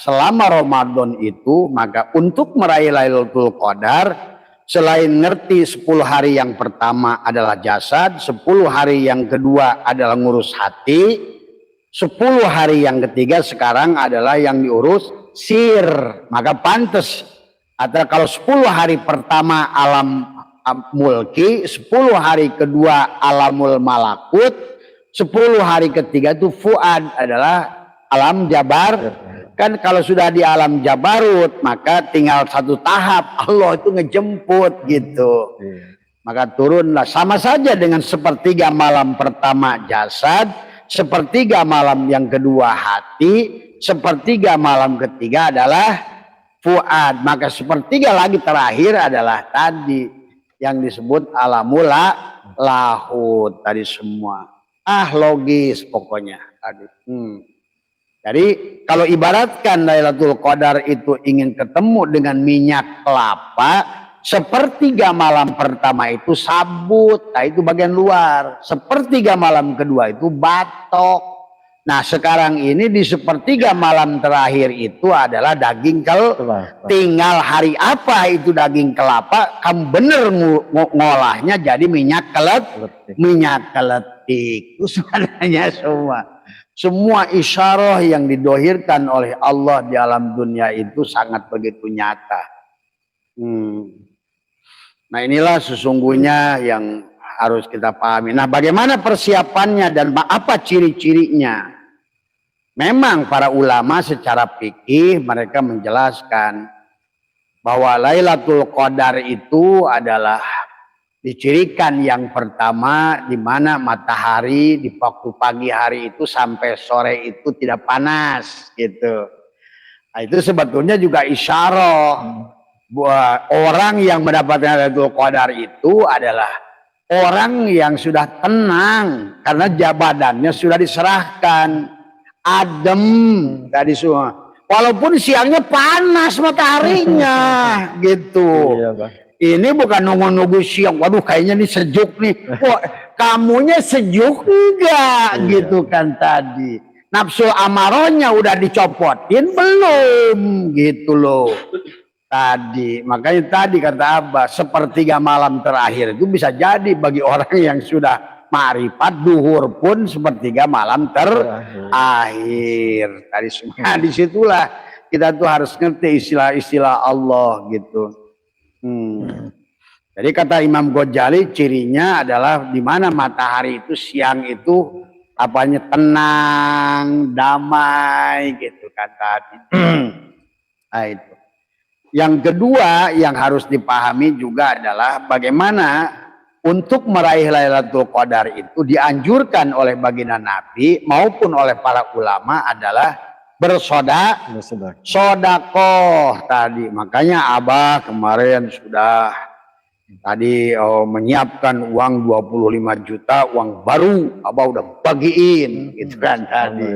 selama Ramadan itu, maka untuk meraih Lailatul Qadar, selain ngerti 10 hari yang pertama adalah jasad, 10 hari yang kedua adalah ngurus hati, 10 hari yang ketiga sekarang adalah yang diurus sir. Maka pantas, atau kalau 10 hari pertama alam mulki, 10 hari kedua alamul malakut, 10 hari ketiga itu fuad adalah alam jabar. Kan kalau sudah di alam jabarut maka tinggal satu tahap, Allah itu ngejemput gitu. Maka turunlah, sama saja dengan sepertiga malam pertama jasad, sepertiga malam yang kedua hati, sepertiga malam ketiga adalah fuad. Maka sepertiga lagi terakhir adalah tadi yang disebut alamul lahut tadi semua. Logis pokoknya tadi. Jadi kalau ibaratkan Lailatul Qadar itu ingin ketemu dengan minyak kelapa, sepertiga malam pertama itu sabut, nah itu bagian luar. Sepertiga malam kedua itu batok. Nah sekarang ini di sepertiga malam terakhir itu adalah daging kelapa. Tinggal hari apa itu daging kelapa, kamu bener ngolahnya jadi minyak keletik. Minyak keletik itu sebenarnya semua isyarah yang didohirkan oleh Allah di alam dunia itu sangat begitu nyata. Nah inilah sesungguhnya yang harus kita pahami. Nah bagaimana persiapannya dan apa ciri-cirinya? Memang para ulama secara fikih mereka menjelaskan bahwa Lailatul Qadar itu adalah dicirikan yang pertama di mana matahari di waktu pagi hari itu sampai sore itu tidak panas gitu. Nah, itu sebetulnya juga isyarah bahwa orang yang mendapatkan Lailatul Qadar itu adalah orang yang sudah tenang karena badannya sudah diserahkan, adem tadi semua. Walaupun siangnya panas mataharinya gitu. Iya, Pak. Ini bukan nunggu-nunggu siang, waduh kayaknya ini sejuk nih. Wah, kamunya sejuk enggak gitu kan tadi. Nafsu amarohnya udah dicopotin belum gitu loh. Tadi, makanya tadi kata Abah, sepertiga malam terakhir itu bisa jadi bagi orang yang sudah ma'rifat, duhur pun sepertiga malam terakhir. Tadi semua disitulah kita tuh harus ngerti istilah-istilah Allah gitu. Jadi kata Imam Ghazali cirinya adalah di mana matahari itu siang itu apanya tenang, damai gitu kan tadi. Nah, itu. Yang kedua yang harus dipahami juga adalah bagaimana untuk meraih Lailatul Qadar itu dianjurkan oleh baginda Nabi maupun oleh para ulama adalah bersodakoh tadi. Makanya Abah kemarin sudah tadi menyiapkan uang 25 juta uang baru, Abah udah bagiin gitu kan tadi.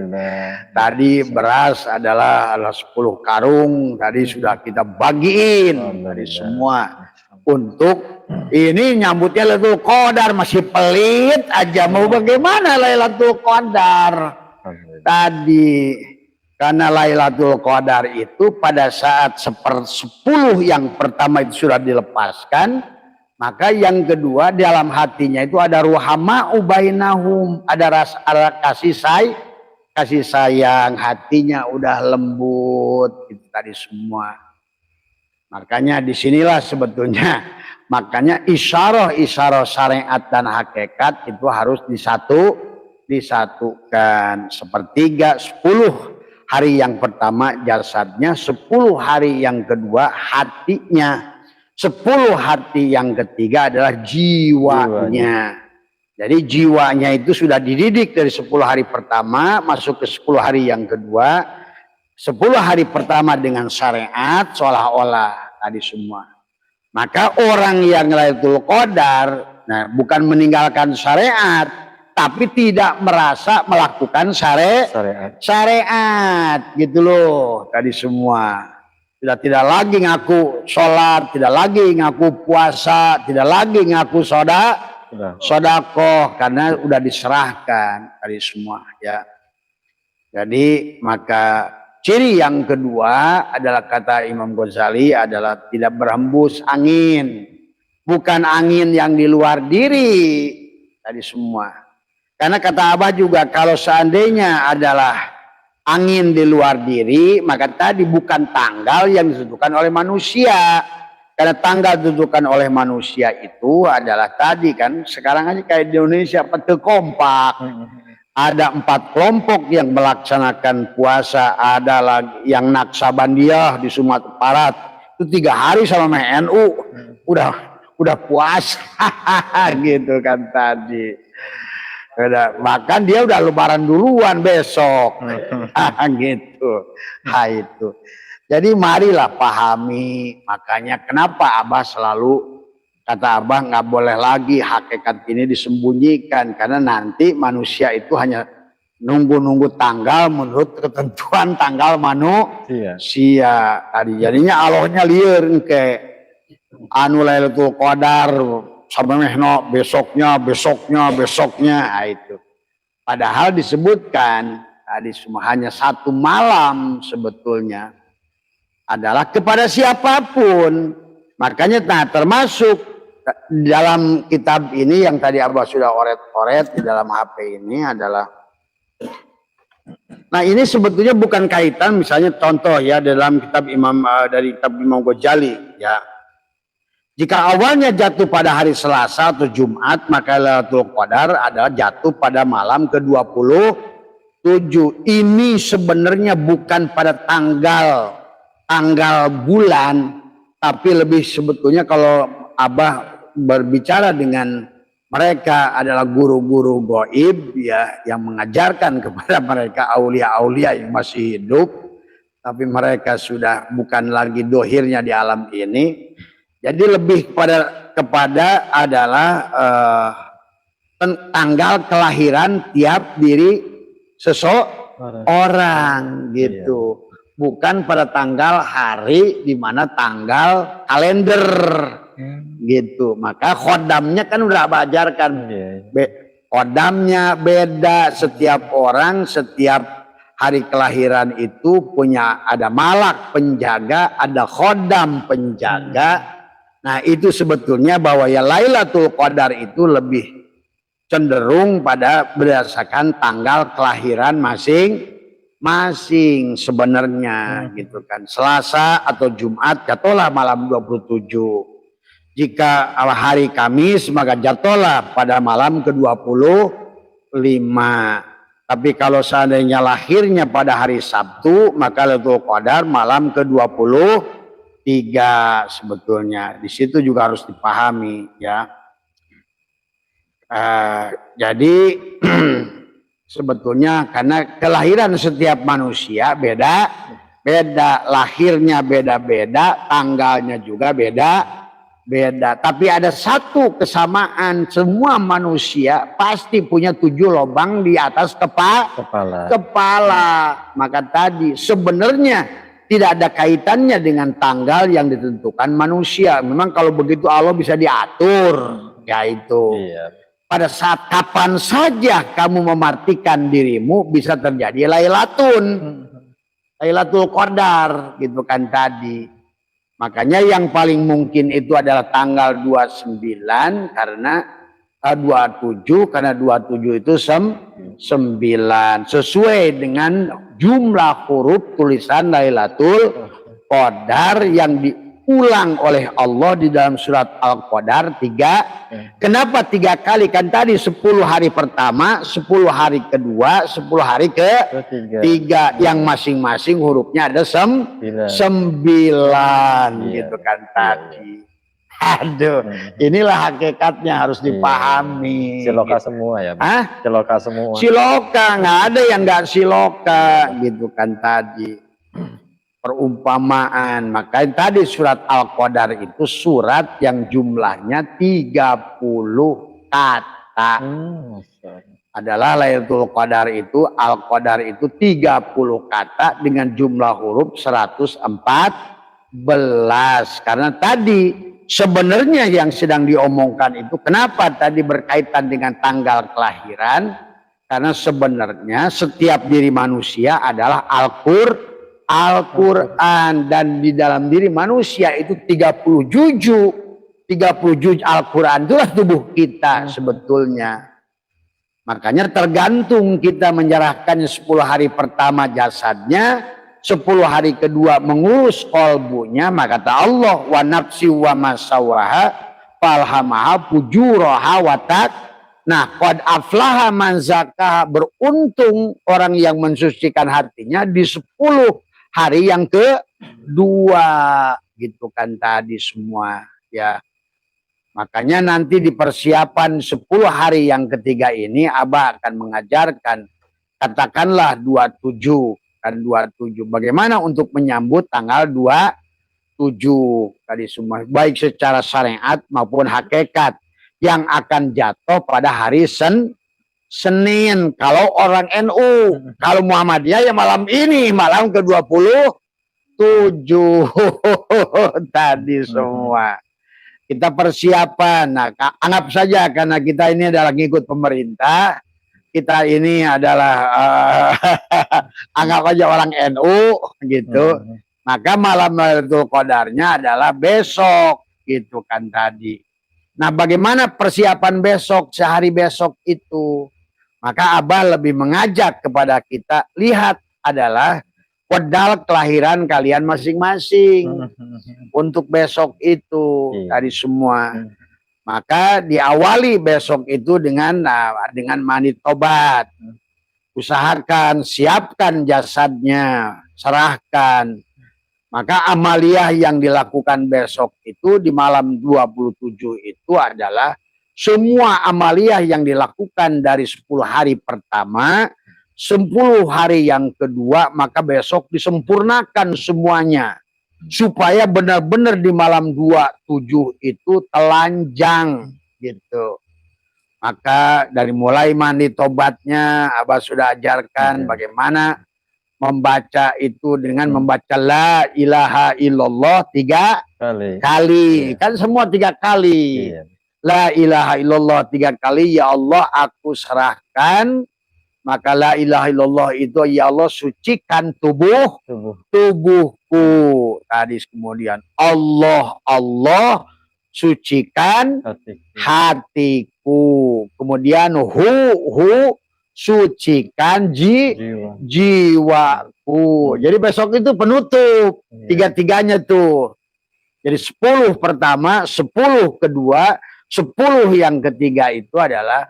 Tadi beras adalah 10 karung tadi sudah kita bagiin tadi semua untuk ini nyambutnya Lailatul Qadar. Masih pelit aja mau bagaimana Lailatul Qadar tadi. Karena Lailatul Qadar itu pada saat 1/10 yang pertama itu sudah dilepaskan, maka yang kedua dalam hatinya itu ada ruhama ubainahum, ada rasa kasih sayang, hatinya udah lembut itu tadi semua. Makanya disinilah sebetulnya makanya isyarah syariat dan hakikat itu harus disatukan. Sepertiga 10 hari yang pertama jasadnya, 10 hari yang kedua hatinya, 10 hati yang ketiga adalah jiwanya. Jadi jiwanya itu sudah dididik dari 10 hari pertama masuk ke 10 hari yang kedua. 10 hari pertama dengan syariat seolah-olah tadi semua. Maka orang yang Lailatul Qadar bukan meninggalkan syariat tapi tidak merasa melakukan syariat gitu loh tadi semua. Tidak lagi ngaku sholat, tidak lagi ngaku puasa, tidak lagi ngaku sodakoh karena udah diserahkan tadi semua ya. Jadi maka Ciri yang kedua adalah kata Imam Ghazali adalah tidak berhembus angin. Bukan angin yang di luar diri tadi semua. Karena kata Abah juga kalau seandainya adalah angin di luar diri, maka tadi bukan tanggal yang ditentukan oleh manusia. Karena tanggal ditentukan oleh manusia itu adalah tadi kan, sekarang aja kayak di Indonesia pete kompak. Ada 4 kelompok yang melaksanakan puasa, ada lagi yang Naksabandiah di Sumatera Barat itu 3 hari sama NU udah puasa gitu kan tadi. Bahkan dia udah lebaran duluan besok gitu. Nah itu. Jadi marilah pahami, makanya kenapa Abah selalu kata Abah nggak boleh lagi hakikat ini disembunyikan, karena nanti manusia itu hanya nunggu-nunggu tanggal menurut ketentuan tanggal manusia. Tadi jadinya Allahnya lieur ke anu Lailatul Qadar sampai mehno besoknya. Nah, itu. Padahal disebutkan tadi semua hanya 1 malam sebetulnya adalah kepada siapapun. Makanya termasuk dalam kitab ini yang tadi Abah sudah oret-oret di dalam HP ini adalah, nah ini sebetulnya bukan kaitan, misalnya contoh ya dalam kitab dari kitab Imam Ghazali ya, jika awalnya jatuh pada hari Selasa atau Jumat maka Lailatul Qadar adalah jatuh pada malam ke-27. Ini sebenarnya bukan pada tanggal bulan, tapi lebih sebetulnya kalau Abah berbicara dengan mereka adalah guru-guru gaib ya, yang mengajarkan kepada mereka aulia-aulia yang masih hidup, tapi mereka sudah bukan lagi dohirnya di alam ini. Jadi lebih kepada adalah tanggal kelahiran tiap diri seseorang gitu. Bukan pada tanggal hari di mana tanggal kalender gitu. Maka khodamnya kan udah ajarkan. Khodamnya beda, setiap orang setiap hari kelahiran itu punya, ada malak penjaga, ada khodam penjaga. Nah itu sebetulnya bahwa ya Lailatul Qadar itu lebih cenderung pada berdasarkan tanggal kelahiran masing-masing sebenarnya gitu kan. Selasa atau Jumat jatuhlah malam 27. Jika hari Kamis maka jatuhlah pada malam ke-25. Tapi kalau seandainya lahirnya pada hari Sabtu maka Lailatul Qadar malam ke-23 sebetulnya. Di situ juga harus dipahami ya. Jadi sebetulnya karena kelahiran setiap manusia beda, lahirnya beda-beda, tanggalnya juga beda. Tapi ada satu kesamaan, semua manusia pasti punya 7 lubang di atas kepala. Maka tadi sebenarnya tidak ada kaitannya dengan tanggal yang ditentukan manusia. Memang kalau begitu Allah bisa diatur, yaitu. Pada saat kapan saja kamu memartikan dirimu bisa terjadi Lailatul Qadar gitu kan tadi. Makanya yang paling mungkin itu adalah tanggal 29 karena 27 karena 27 itu 9 sesuai dengan jumlah huruf tulisan Lailatul Qadar yang diulang oleh Allah di dalam surat Al-Qadar 3. Kenapa 3 kali? Kan tadi 10 hari pertama, 10 hari kedua, 10 hari ke-3 yang masing-masing hurufnya ada 9 gitu kan tadi. Aduh, inilah hakikatnya harus dipahami. Siloka gitu. Semua ya, Siloka semua. Siloka, nggak ada yang nggak siloka gitu kan tadi. Perumpamaan. Makanya tadi surat Al-Qadar itu surat yang jumlahnya 30 kata. Adalah Lailatul Qadar itu, Al-Qadar itu 30 kata dengan jumlah huruf 114. Karena tadi sebenarnya yang sedang diomongkan itu kenapa tadi berkaitan dengan tanggal kelahiran? Karena sebenarnya setiap diri manusia adalah Al-Quran, dan di dalam diri manusia itu 30 juz Al-Quran, itulah tubuh kita sebetulnya. Makanya tergantung kita menyerahkannya 10 hari pertama jasadnya, 10 hari kedua mengurus kolbunya. Maka kata Allah, wa nafsi wa masawaha falhamaha fujuraha wa taq. Nah, qad aflaha man zakaha, beruntung orang yang mensucikan hatinya di 10 hari yang kedua, gitu kan tadi semua ya. Makanya nanti di persiapan 10 hari yang ketiga ini Abah akan mengajarkan, katakanlah 27 dan 27 bagaimana untuk menyambut tanggal 27 tadi semua, baik secara syariat maupun hakikat, yang akan jatuh pada hari Senin kalau orang NU. Kalau Muhammadiyah ya malam ini, malam ke-27 tadi semua. Kita persiapan. Nah, anggap saja karena kita ini adalah ngikut pemerintah, kita ini adalah anggap aja orang NU gitu. Maka malam Lailatul Qadarnya adalah besok gitu kan tadi. Nah, bagaimana persiapan besok, sehari besok itu? Maka Abah lebih mengajak kepada kita, lihat adalah pedal kelahiran kalian masing-masing untuk besok itu tadi semua. Maka diawali besok itu dengan mandi tobat. Usahakan, siapkan jasadnya, serahkan. Maka amaliyah yang dilakukan besok itu di malam 27 itu adalah semua amaliyah yang dilakukan dari 10 hari pertama, 10 hari yang kedua, maka besok disempurnakan semuanya. Supaya benar-benar di malam 27 itu telanjang gitu. Maka dari mulai mandi tobatnya, Abah sudah ajarkan bagaimana membaca itu dengan membaca la ilaha illallah 3 kali. Kan semua 3 kali. La ilaha illallah 3 kali, ya Allah aku serahkan. Maka la ilaha illallah itu, ya Allah sucikan tubuhku. Tadi kemudian Allah sucikan hatiku. Kemudian sucikan jiwaku. Jadi besok itu penutup. Tiga-tiganya tuh. Jadi 10 pertama, 10 kedua, 10 yang ketiga itu adalah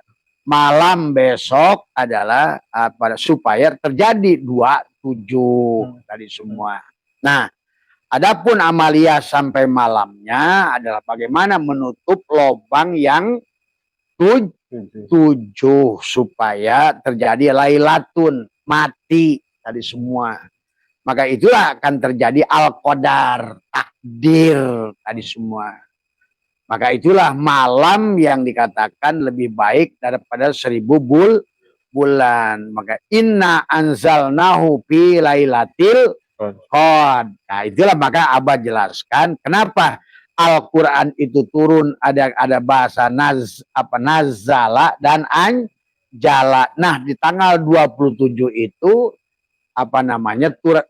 malam besok adalah supaya terjadi 27 tadi semua. Nah, adapun amaliyah sampai malamnya adalah bagaimana menutup lubang yang 7 supaya terjadi lailatun, mati tadi semua. Maka itulah akan terjadi al-qadar, takdir tadi semua. Maka itulah malam yang dikatakan lebih baik daripada 1000 bulan. Maka inna anzalnahu fi lailatil qadar. Nah, itulah maka Abah jelaskan kenapa Al-Quran itu turun, ada bahasa nazala dan anjala. Nah, di tanggal 27 itu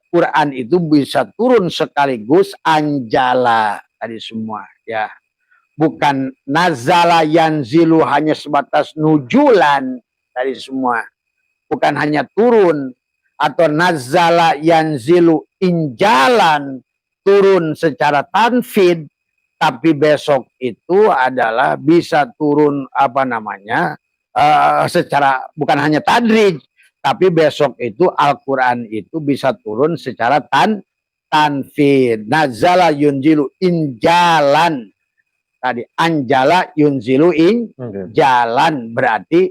Quran itu bisa turun sekaligus anjala tadi semua ya. Bukan nazala yanzilu hanya sebatas nujulan tadi semua. Bukan hanya turun, atau nazala yanzilu injalan, turun secara tanfid. Tapi besok itu adalah bisa turun secara bukan hanya tadrij, tapi besok itu Al-Quran itu bisa turun secara tanfid. Nazala yunzilu injalan. Tadi anjala yunzilu jalan, berarti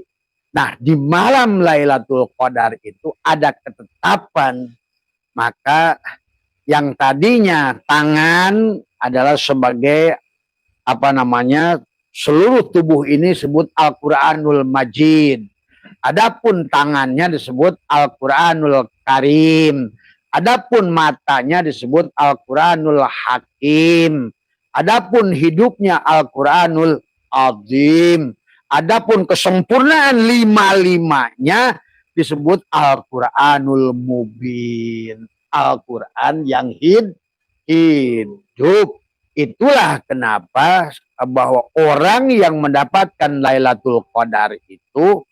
nah di malam Lailatul Qadar itu ada ketetapan. Maka yang tadinya tangan adalah sebagai seluruh tubuh ini disebut Al-Quranul Majid. Adapun tangannya disebut Al-Quranul Karim. Adapun matanya disebut Al-Quranul Hakim. Adapun hidupnya Al-Quranul Azim. Adapun kesempurnaan 5-5-nya disebut Al-Quranul Mubin. Al-Quran yang hidup. Itulah kenapa bahwa orang yang mendapatkan Lailatul Qadar itu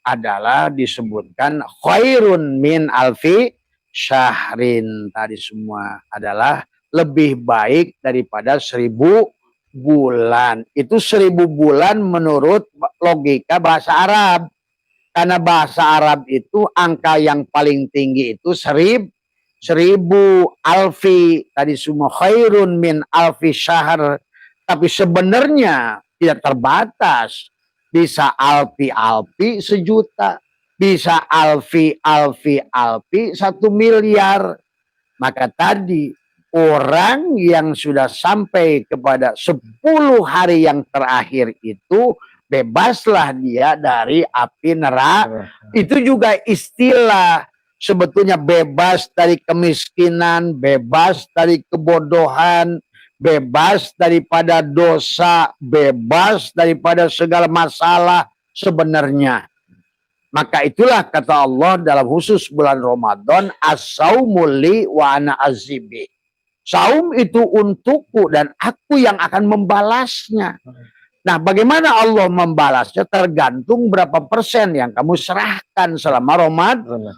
adalah disebutkan khairun min alfi syahrin. Tadi semua adalah lebih baik daripada 1000 bulan. Itu 1000 bulan menurut logika bahasa Arab. Karena bahasa Arab itu angka yang paling tinggi itu 1000 alfi. Tadi semua khairun min alfi syahr. Tapi sebenarnya tidak terbatas. Bisa alfi-alfi 1.000.000. Bisa alfi-alfi 1 miliar. Maka tadi orang yang sudah sampai kepada 10 hari yang terakhir itu bebaslah dia dari api neraka. Itu juga istilah. Sebetulnya bebas dari kemiskinan, bebas dari kebodohan, bebas daripada dosa, bebas daripada segala masalah sebenarnya. Maka itulah kata Allah dalam khusus bulan Ramadan, as-saumul li wa ana azibi. Saum itu untukku dan aku yang akan membalasnya. Nah, bagaimana Allah membalasnya tergantung berapa persen yang kamu serahkan selama Ramadan.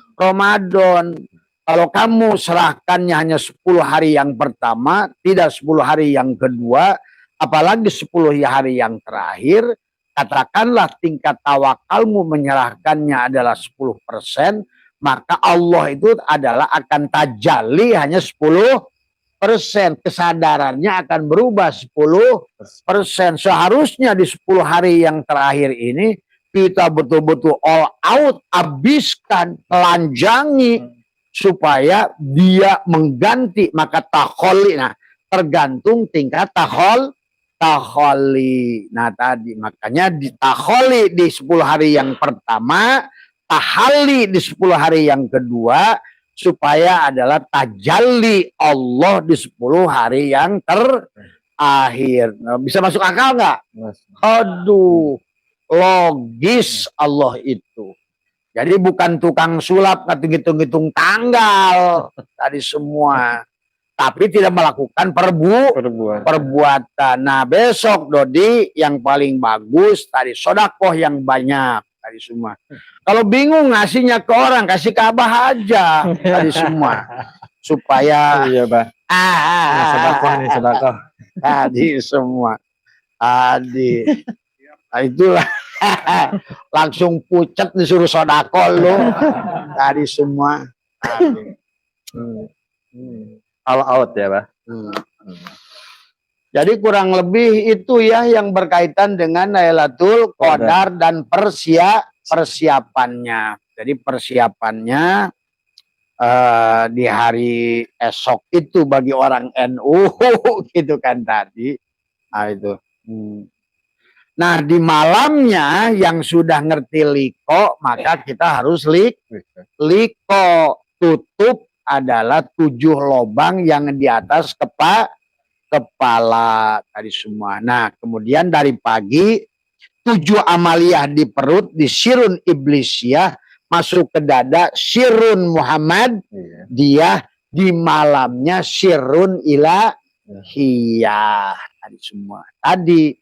Kalau kamu serahkannya hanya 10 hari yang pertama, tidak 10 hari yang kedua, apalagi 10 hari yang terakhir, katakanlah tingkat tawakalmu menyerahkannya adalah 10%, maka Allah itu adalah akan tajalli hanya 10%. Kesadarannya akan berubah 10%. Seharusnya di 10 hari yang terakhir ini kita betul-betul all out, habiskan, telanjangi supaya dia mengganti. Maka takholi, nah tergantung tingkat takholi. Nah tadi makanya ditakholi di 10 hari yang pertama, tahali di 10 hari yang kedua, supaya adalah tajalli Allah di 10 hari yang terakhir. Nah, bisa masuk akal nggak? Aduh, logis Allah itu. Jadi bukan tukang sulap ngitung-ngitung tanggal tadi semua, tapi tidak melakukan perbuatan. Nah besok Dodi yang paling bagus tadi sodakoh yang banyak tadi semua. Kalau bingung ngasihnya ke orang, kasih ke Abah aja tadi semua. Supaya iya, Bah. Sedekah. Tadi semua. Tadi. Nah, itulah. Langsung pucat disuruh sodako lu. Tadi semua. All out ya, Bah. Jadi kurang lebih itu ya yang berkaitan dengan Lailatul Qadar dan persiapannya. Jadi persiapannya di hari esok itu bagi orang NU gitu kan tadi. Nah itu. Nah di malamnya yang sudah ngerti liko, maka kita harus liko. Tutup adalah 7 lubang yang di atas kepala tadi semua. Nah kemudian dari pagi 7 amaliyah di perut, di sirun iblisiyah, masuk ke dada sirun Muhammad, dia di malamnya sirun ilahiyah tadi semua. Tadi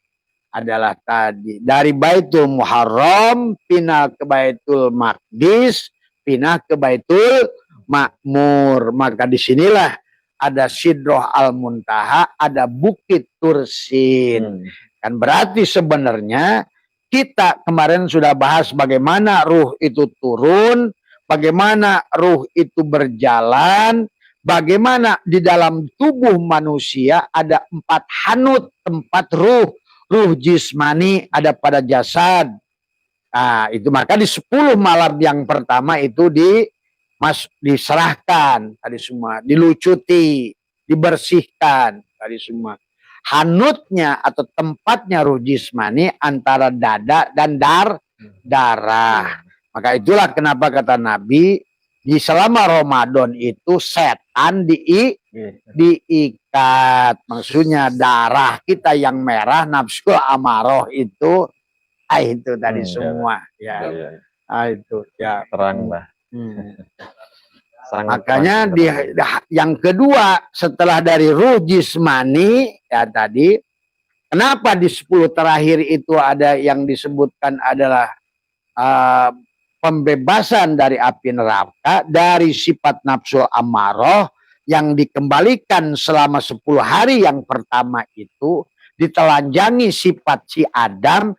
adalah tadi dari Baitul Muharram pindah ke Baitul Maqdis, pindah ke Baitul Makmur. Maka disinilah ada Sidroh Al-Muntaha, ada Bukit Tursin. Kan berarti sebenarnya kita kemarin sudah bahas bagaimana ruh itu turun, bagaimana ruh itu berjalan, bagaimana di dalam tubuh manusia ada 4 hanut, tempat ruh. Ruh jismani ada pada jasad. Nah, itu maka di 10 malam yang pertama itu diserahkan tadi semua, dilucuti, dibersihkan tadi semua. Hanutnya atau tempatnya ruh jismani antara dada dan darah. Maka itulah kenapa kata Nabi di selama Ramadan itu setan diikat. Maksudnya darah kita yang merah, nafsu amaroh itu tadi semua. Ya. Itu ya terang lah. Sangat Makanya kuat. yang kedua setelah dari ruh jismani ya tadi, kenapa di 10 terakhir itu ada yang disebutkan adalah pembebasan dari api neraka, dari sifat nafsu amarah yang dikembalikan selama 10 hari yang pertama itu, ditelanjangi sifat si Adam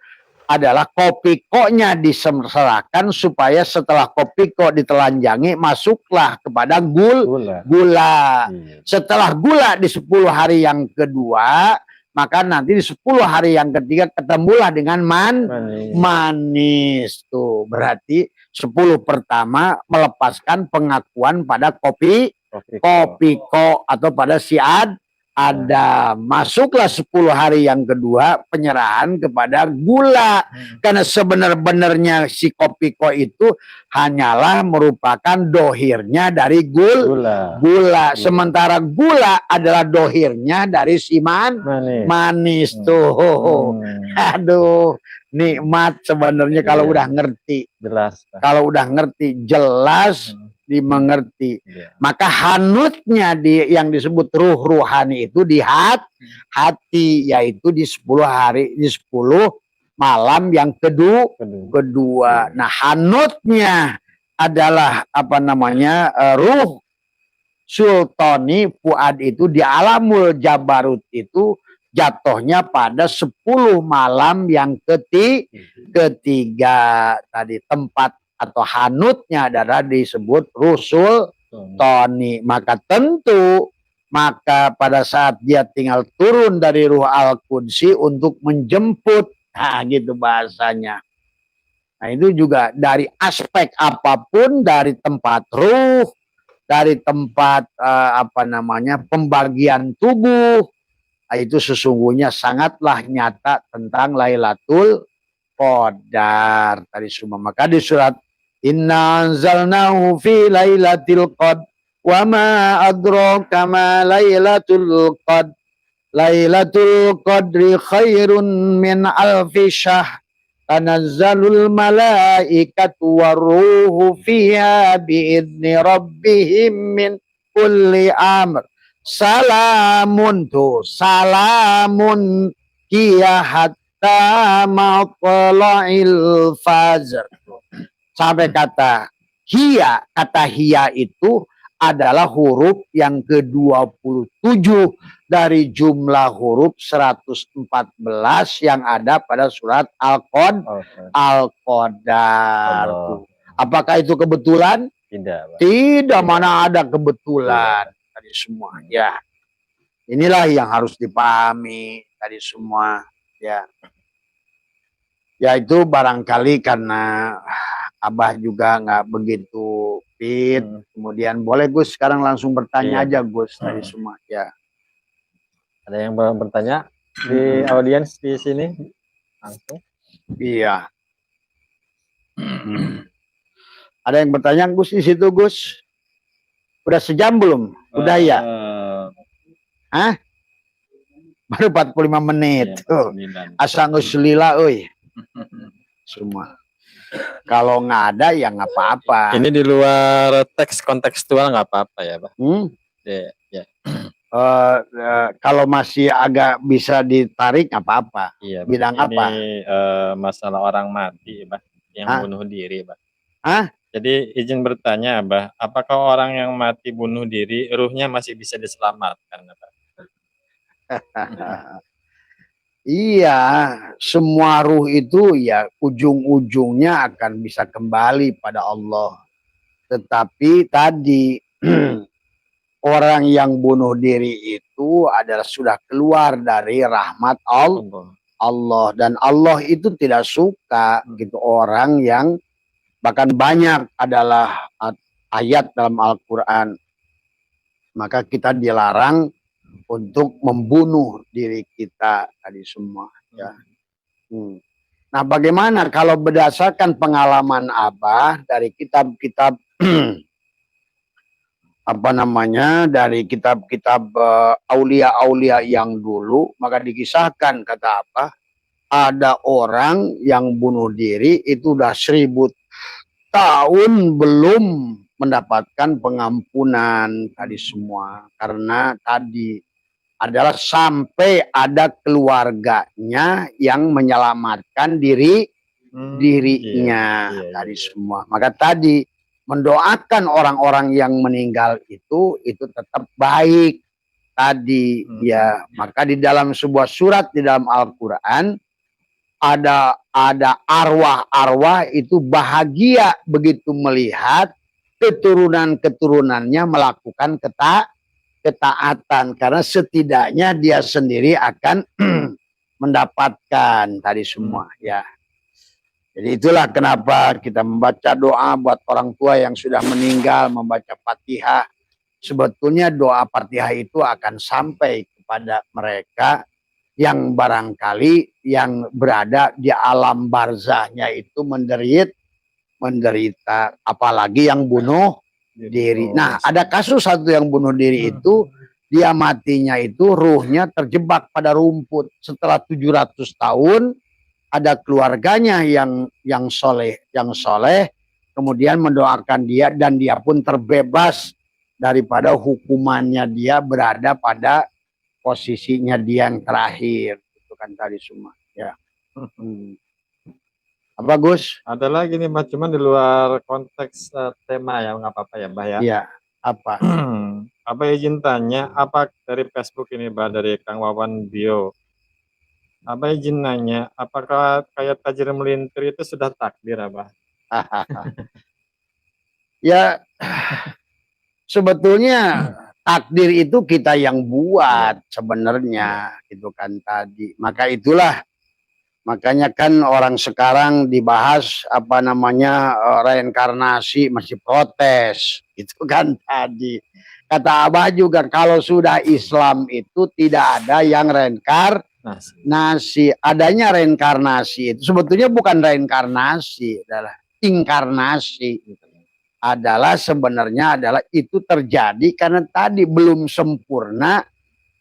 adalah kopikonya diserahkan supaya setelah kopiko ditelanjangi masuklah kepada gula. Iya. Setelah gula di 10 hari yang kedua, maka nanti di 10 hari yang ketiga ketemulah dengan manis. Tuh berarti 10 pertama melepaskan pengakuan pada kopiko atau pada si ada. Masuklah 10 hari yang kedua penyerahan kepada gula. Karena sebenar-benarnya si kopiko itu hanyalah merupakan dohirnya dari gula. Sementara gula adalah dohirnya dari si manis tuh. Aduh, nikmat sebenarnya kalau udah ngerti. Jelas. Kalau udah ngerti jelas dimengerti. Maka hanutnya yang disebut ruh ruhani itu di hati, yaitu di 10 hari, di 10 malam yang kedua. Nah, hanutnya adalah apa namanya ruh sultani fuad itu di alamul jabarut itu jatuhnya pada 10 malam yang ketiga tadi. Tempat atau hanutnya adalah disebut rusul toni. Maka tentu pada saat dia tinggal turun dari ruh al-qudsi untuk menjemput, nah gitu bahasanya. Nah itu juga dari aspek apapun, dari tempat ruh, dari tempat pembagian tubuh, nah, itu sesungguhnya sangatlah nyata tentang Lailatul Qadar tadi semua. Maka di surat Inna anzalnahu fi lailatul qadr wa ma adraka ma lailatul qadr. Lailatul qadri khairun min alfi syahr. Tanazzalul malaikatu waruhu fiha biidni rabbihim min kulli amr. Salamun hiya hatta matla'il fajr. Sampai kata hiya itu adalah huruf yang ke-27 dari jumlah huruf 114 yang ada pada surat Al-Qadar. Apakah itu kebetulan? Tidak, mana ada kebetulan tadi semua. Ya, inilah yang harus dipahami tadi semua. Ya, yaitu barangkali karena Abah juga nggak begitu fit. Kemudian boleh Gus sekarang langsung bertanya aja Gus tadi semua. Ya. Ada yang bertanya di audiens di sini langsung? Iya. Ada yang bertanya Gus di situ Gus? Udah sejam belum? Udah ya? Hah? Baru 45 menit. Tuh. Asal ngusulila euy. Semua. Kalau nggak ada ya nggak apa-apa. Ini di luar teks kontekstual nggak apa-apa ya, Pak? Ya. Kalau masih agak bisa ditarik nggak apa-apa. Iya, bidang ini, apa? Masalah orang mati, Pak, yang bunuh diri, Pak. Hah? Jadi izin bertanya, Pak, apakah orang yang mati bunuh diri ruhnya masih bisa diselamatkan, Pak? Iya, semua ruh itu ya ujung-ujungnya akan bisa kembali pada Allah. Tetapi tadi orang yang bunuh diri itu adalah sudah keluar dari rahmat Allah. Dan Allah itu tidak suka gitu orang yang, bahkan banyak adalah ayat dalam Al-Quran. Maka kita dilarang untuk membunuh diri kita tadi semua. Ya. Nah, bagaimana kalau berdasarkan pengalaman Abah dari kitab-kitab dari kitab-kitab aulia-aulia yang dulu, maka dikisahkan kata apa? Ada orang yang bunuh diri itu udah 1000 tahun belum mendapatkan pengampunan tadi semua, karena tadi adalah sampai ada keluarganya yang menyelamatkan dirinya Iya, tadi iya. semua. Maka tadi mendoakan orang-orang yang meninggal itu tetap baik tadi ya. Maka di dalam sebuah surat di dalam Al-Qur'an ada arwah-arwah itu bahagia begitu melihat keturunan-keturunannya melakukan ketaatan, karena setidaknya dia sendiri akan mendapatkan tadi semua ya. Jadi itulah kenapa kita membaca doa buat orang tua yang sudah meninggal, membaca Fatihah. Sebetulnya doa Fatihah itu akan sampai kepada mereka yang barangkali yang berada di alam barzahnya itu menderita, apalagi yang bunuh diri. Nah, ada kasus satu yang bunuh diri itu, dia matinya itu ruhnya terjebak pada rumput. Setelah 700 tahun ada keluarganya yang soleh kemudian mendoakan dia, dan dia pun terbebas daripada hukumannya, dia berada pada posisinya dia yang terakhir. Itu kan tadi semua ya. Apa Gus? Ada lagi nih Mbah, cuman di luar konteks tema ya, nggak apa-apa ya Mbah ya. Iya, apa? Apa izin tanya, apa dari Facebook ini Mbah, dari Kang Wawan Bio. Apa izin nanya, apakah kayak tajir melintir itu sudah takdir Abah? Ya, sebetulnya takdir itu kita yang buat sebenarnya, itu kan tadi. Maka itulah, makanya kan orang sekarang dibahas apa namanya reinkarnasi masih protes, itu kan tadi. Kata Abah juga, kalau sudah Islam itu tidak ada yang reinkarnasi. Adanya reinkarnasi itu sebetulnya bukan reinkarnasi, adalah inkarnasi. Adalah sebenarnya adalah itu terjadi karena tadi belum sempurna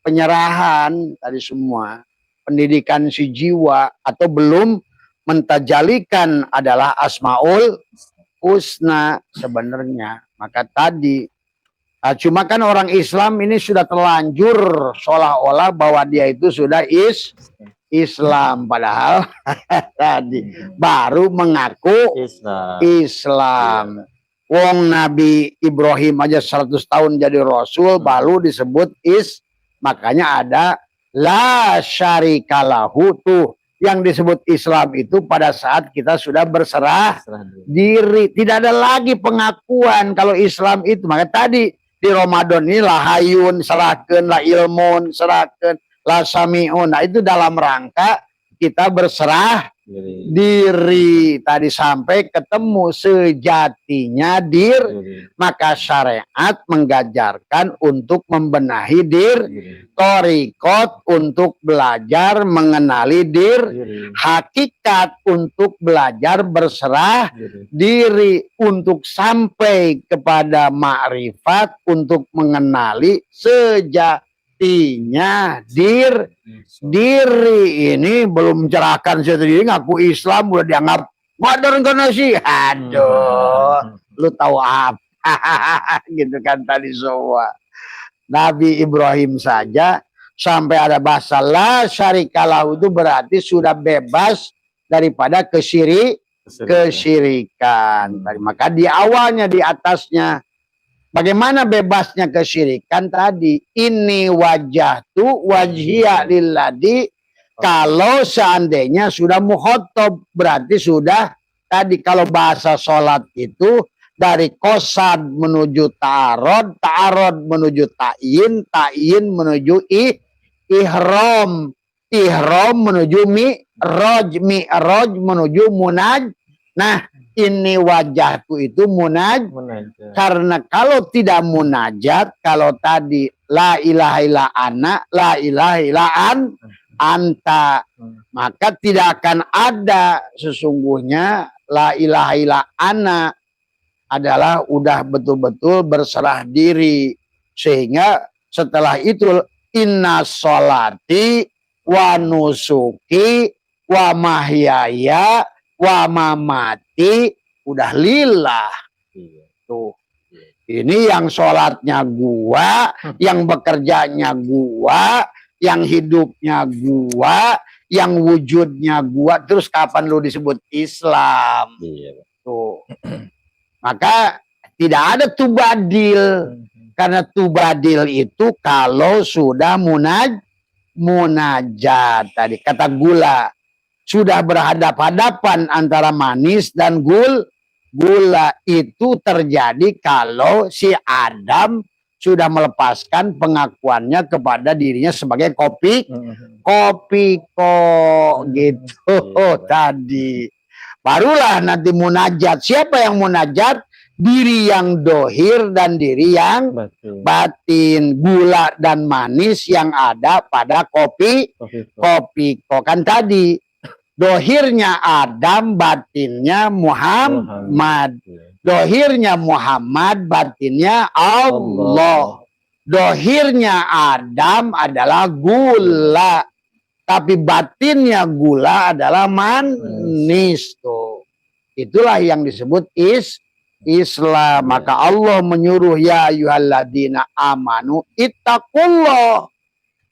penyerahan tadi semua, pendidikan si jiwa, atau belum mentajalikan adalah Asmaul Husna sebenarnya. Maka tadi cuma kan orang Islam ini sudah terlanjur seolah-olah bahwa dia itu sudah Islam, padahal tadi baru mengaku Islam. Wong Nabi Ibrahim aja 100 tahun jadi Rasul, baru disebut makanya ada la syarikalahu, tuh yang disebut Islam itu pada saat kita sudah berserah diri. Tidak ada lagi pengakuan kalau Islam itu. Maka tadi di Ramadan ini la hayun serahkeun, la ilmun serahkeun, la samiun. Nah, itu dalam rangka kita berserah diri tadi sampai ketemu sejatinya maka syariat mengajarkan untuk membenahi torikot untuk belajar mengenali hakikat untuk belajar berserah diri, untuk sampai kepada ma'rifat, untuk mengenali sejatinya diri. Ini belum mencerahkan sendiri, ngaku Islam udah dianggap modern sih. Aduh, lu tahu apa? Gitu kan tadi semua. Nabi Ibrahim saja sampai ada bahasa la syarikalahu itu berarti sudah bebas daripada kesyirikan. Maka di awalnya, di atasnya, bagaimana bebasnya kesyirikan tadi? Ini wajah tu wajhiya lilladzi. Kalau seandainya sudah mukhotob, berarti sudah tadi, kalau bahasa sholat itu dari qasad menuju ta'arud, ta'arud menuju ta'yin, ta'yin menuju ihram, ihram menuju mi'raj, mi'raj menuju munaj. Nah, ini wajahku itu munajat. Karena kalau tidak munajat, kalau tadi la ilaha illa ana, la ilaha illa anta, maka tidak akan ada sesungguhnya la ilaha illa ana adalah udah betul-betul berserah diri. Sehingga setelah itu inna sholati wa nusuki wa mahyaya wa mamati udah lillah. Tuh. Ini yang sholatnya gua, yang bekerjanya gua, yang hidupnya gua, yang wujudnya gua. Terus kapan lu disebut Islam? Iya. Tuh. Maka tidak ada tubadil. Karena tubadil itu kalau sudah munajat tadi. Kata gula. Sudah berhadap-hadapan antara manis dan gula itu terjadi kalau si Adam sudah melepaskan pengakuannya kepada dirinya sebagai kopiko gitu tadi. Barulah nanti munajat. Siapa yang munajat? Diri yang dohir dan diri yang batin. Gula dan manis yang ada pada kopiko. Kan tadi dohirnya Adam, batinnya Muhammad. Dohirnya Muhammad, batinnya Allah. Dohirnya Adam adalah gula. Tapi batinnya gula adalah manis. Tuh. Itulah yang disebut Islam. Maka Allah menyuruh ya ayyuhalladzina amanu ittaqullah.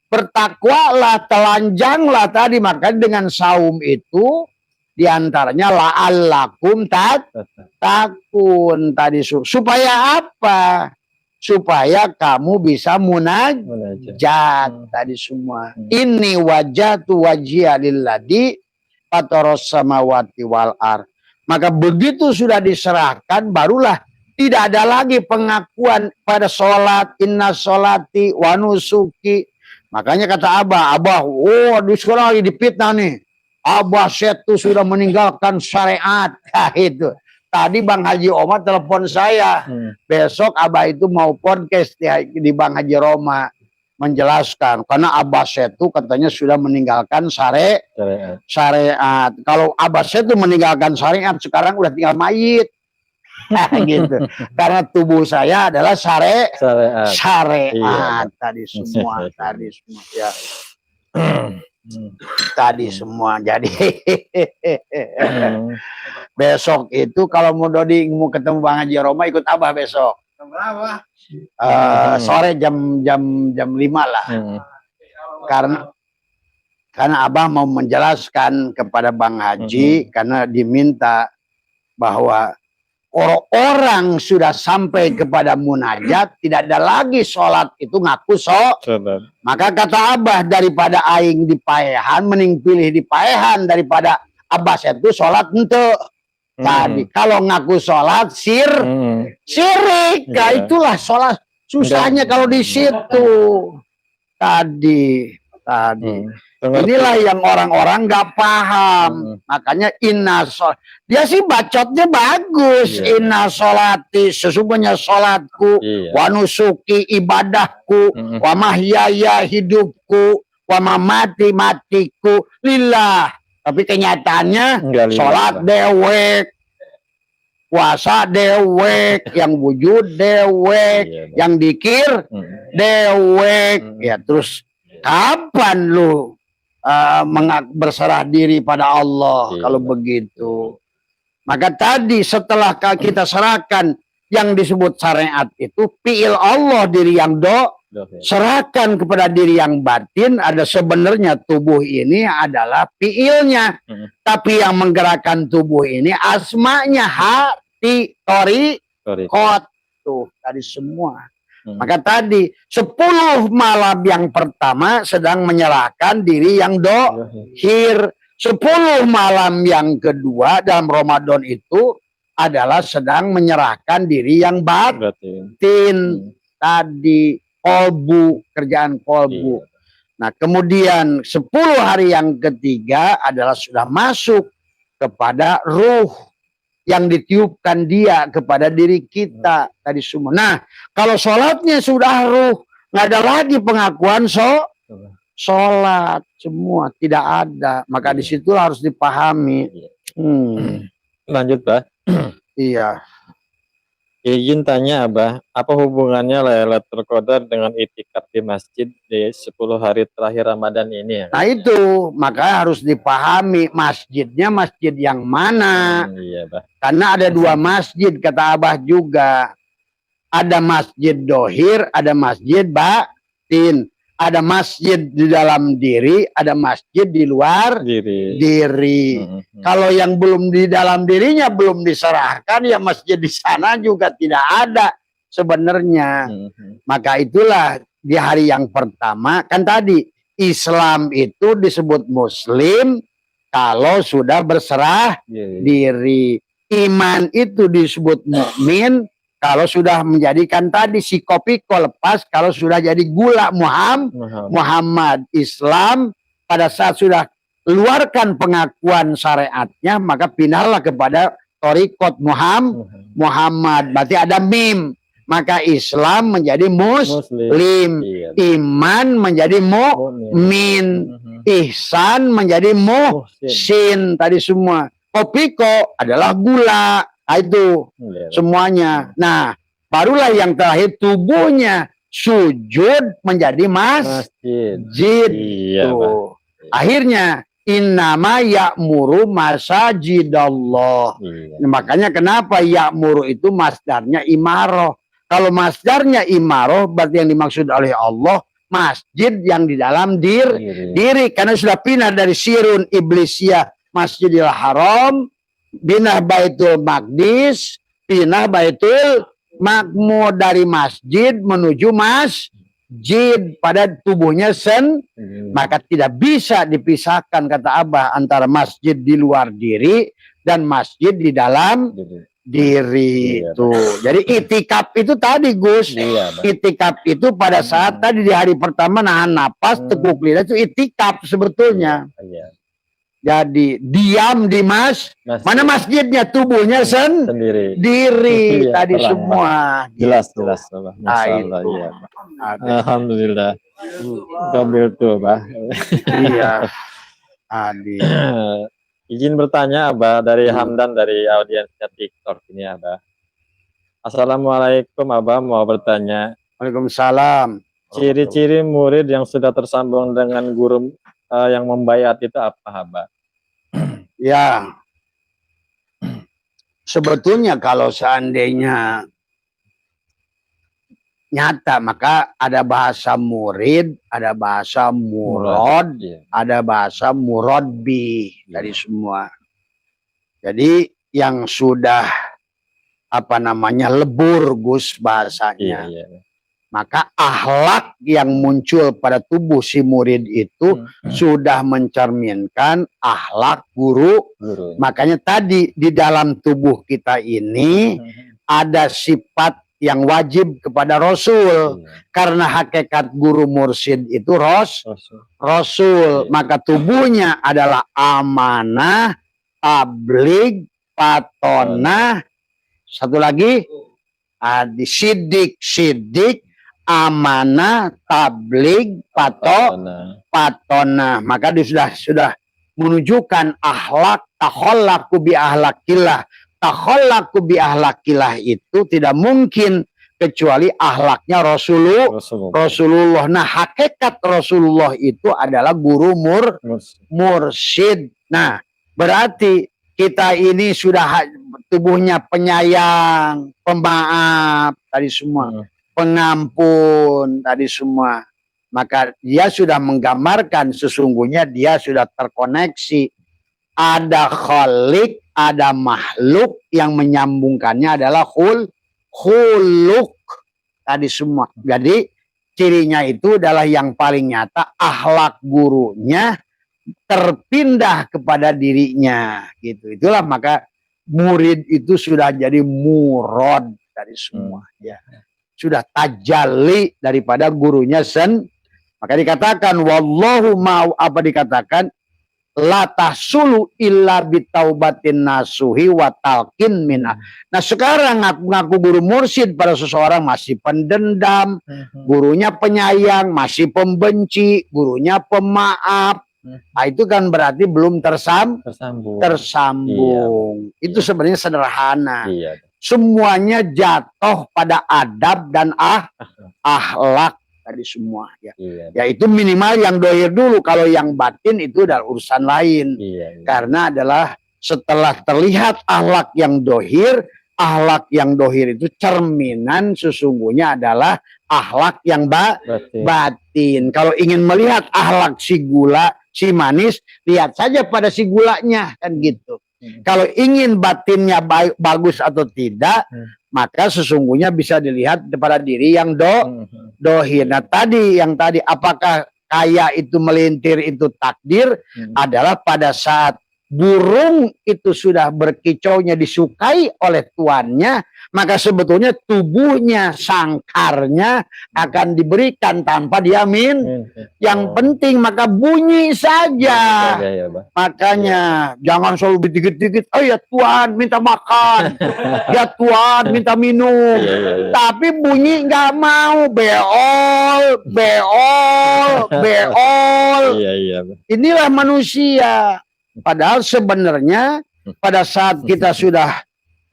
Bertakwalah, telanjanglah tadi. Maka dengan saum itu diantaranya la'allakum takun tadi. Supaya apa? Supaya kamu bisa munajat tadi semua. Ini wajhatu wajhiya lilladzi fataras samawati wal ardh. Maka begitu sudah diserahkan, barulah tidak ada lagi pengakuan pada sholat. Inna sholati wa nusuki. Makanya kata Abah, sekarang lagi dipitnah nih. Abah Setu sudah meninggalkan syariat. Nah, itu. Tadi Bang Haji Omar telepon saya. Besok Abah itu mau podcast di Bang Haji Roma. Menjelaskan. Karena Abah Setu katanya sudah meninggalkan syariat. Kalau Abah Setu meninggalkan syariat, sekarang udah tinggal mayit. Nah, gitu. Karena tubuh saya adalah syariat. Iya. Tadi semua ya. Tadi semua. Jadi besok itu kalau mau Dodi mau ketemu Bang Haji Roma, ikut Abah besok. Berapa? Sore jam 5 lah. Karena Abah mau menjelaskan kepada Bang Haji karena diminta bahwa orang sudah sampai kepada munajat, tidak ada lagi sholat itu ngaku Maka kata Abah, daripada aing di paehan, mending pilih di paehan daripada Abah itu sholat ente. Tadi kalau ngaku sholat syirik. Nah, itulah sholat susahnya kalau di situ. Tadi. Inilah yang orang-orang nggak paham. Makanya dia sih bacotnya bagus. Inna sholati, sesungguhnya sholatku, wa nusuki, ibadahku, wa mahyaya, hidupku, wa mamati, matiku, lillah. Tapi kenyataannya sholat dewek, puasa dewek, yang wujud dewek, yang dikir dewek. Ya terus kapan lu berserah diri pada Allah kalau begitu? Maka tadi setelah kita serahkan yang disebut syariat itu fi'il Allah, diri yang serahkan kepada diri yang batin. Ada sebenarnya tubuh ini adalah fi'ilnya, tapi yang menggerakkan tubuh ini asmanya hati, kot tuh tadi semua. Maka tadi 10 malam yang pertama sedang menyerahkan diri yang dohir. 10 malam yang kedua dalam Ramadan itu adalah sedang menyerahkan diri yang batin. Tadi kolbu, kerjaan kolbu. Nah kemudian 10 hari yang ketiga adalah sudah masuk kepada ruh, yang ditiupkan dia kepada diri kita tadi semua. Nah, kalau sholatnya sudah ruh, nggak ada lagi pengakuan sholat semua, tidak ada. Maka di situ harus dipahami. Lanjut, Pak. Iya. Izin tanya, Abah, apa hubungannya Lailatul Qadar dengan itikaf di masjid di 10 hari terakhir Ramadan ini? Nah itu, maka harus dipahami masjidnya masjid yang mana. Iya, Bah. Karena ada 2 masjid, kata Abah juga. Ada masjid dohir, ada masjid batin. Ada masjid di dalam diri, ada masjid di luar diri. Kalau yang belum di dalam dirinya belum diserahkan, ya masjid di sana juga tidak ada sebenarnya. Maka itulah di hari yang pertama, kan tadi Islam itu disebut muslim kalau sudah berserah diri. Iman itu disebut mukmin kalau sudah menjadikan tadi si kopiko lepas, kalau sudah jadi gula Muhammad. Islam pada saat sudah keluarkan pengakuan syariatnya, maka pindahlah kepada torikot Muhammad. Berarti ada mim. Maka Islam menjadi muslim. Iman menjadi mu'min. Ihsan menjadi muhsin. Tadi semua. Kopiko adalah gula. Itu semuanya. Nah, barulah yang terakhir tubuhnya sujud menjadi masjid. Tuh. Akhirnya innama ya'muru masajidallah. Makanya kenapa ya'muru itu masdarnya imaroh. Kalau masdarnya imaroh berarti yang dimaksud oleh Allah masjid yang di dalam diri. Karena sudah pindah dari sirun iblisiyah Masjidil Haram, pindah Baitul Maqdis, pindah Baitul Makmur, dari masjid menuju masjid pada tubuhnya maka tidak bisa dipisahkan kata Abah antara masjid di luar diri dan masjid di dalam diri. Tuh. Jadi itikaf itu tadi Gus, itikaf itu pada saat tadi di hari pertama nahan napas, tekuk lidah itu itikaf sebetulnya. Jadi diam di mana masjidnya, tubuhnya sendiri tadi semua. Jelas Masya Allah, ya. Alhamdulillah. Kabil tuh Bah. Iya. Izin bertanya Abah dari Hamdan dari audiensnya TikTok ini Abah. Assalamualaikum Abah, mau bertanya. Waalaikumsalam. Ciri-ciri murid yang sudah tersambung dengan guru yang membayat itu apa Abah? Ya, sebetulnya kalau seandainya nyata, maka ada bahasa murid, ada bahasa murad, ada bahasa muradbi dari semua. Jadi yang sudah lebur Gus bahasanya. Maka akhlak yang muncul pada tubuh si murid itu sudah mencerminkan akhlak guru. Makanya tadi di dalam tubuh kita ini ada sifat yang wajib kepada Rasul. Karena hakikat guru mursyid itu Rasul. Maka tubuhnya adalah amanah, tabligh, patonah. Satu lagi, sidik, amanah, tabligh, patonah. Maka dia sudah menunjukkan akhlak, takhallaku bi ahlakillah. Takhallaku bi ahlakillah itu tidak mungkin kecuali akhlaknya Rasulullah. Nah, hakikat Rasulullah itu adalah guru mursyid. Nah, berarti kita ini sudah tubuhnya penyayang, pemaaf, tadi semua. Pengampun tadi semua, maka dia sudah menggambarkan sesungguhnya dia sudah terkoneksi. Ada khalik, ada makhluk, yang menyambungkannya adalah khuluk tadi semua. Jadi cirinya itu adalah yang paling nyata, akhlak gurunya terpindah kepada dirinya gitu. Itulah maka murid itu sudah jadi murad dari semua ya. Sudah tajalli daripada gurunya maka dikatakan wallahu mau dikatakan la tahsulu illa bitaubatin nasuhi wa talqin minah. Nah, sekarang ngaku-ngaku guru mursyid pada seseorang masih pendendam, gurunya penyayang, masih pembenci, gurunya pemaaf. Nah, itu kan berarti belum tersambung. Iya. Itu sebenarnya sederhana. Iya. Semuanya jatuh pada adab dan akhlak tadi semua ya. Yaitu minimal yang dohir dulu. Kalau yang batin itu adalah urusan lain. Karena adalah setelah terlihat akhlak yang dohir, Akhlak yang dohir itu cerminan sesungguhnya adalah akhlak yang batin. Kalau ingin melihat akhlak si gula, si manis, lihat saja pada si gulanya, kan gitu. Kalau ingin batinnya bagus atau tidak, maka sesungguhnya bisa dilihat pada diri yang dohir. Nah tadi apakah kaya itu melintir itu takdir, adalah pada saat burung itu sudah berkicaunya disukai oleh tuannya, maka sebetulnya tubuhnya, sangkarnya akan diberikan tanpa dia Yang penting maka bunyi saja. Makanya jangan selalu dikit-dikit, oh ya Tuhan minta makan, ya Tuhan minta minum, tapi bunyi nggak mau, beol. Inilah manusia. Padahal sebenarnya pada saat kita sudah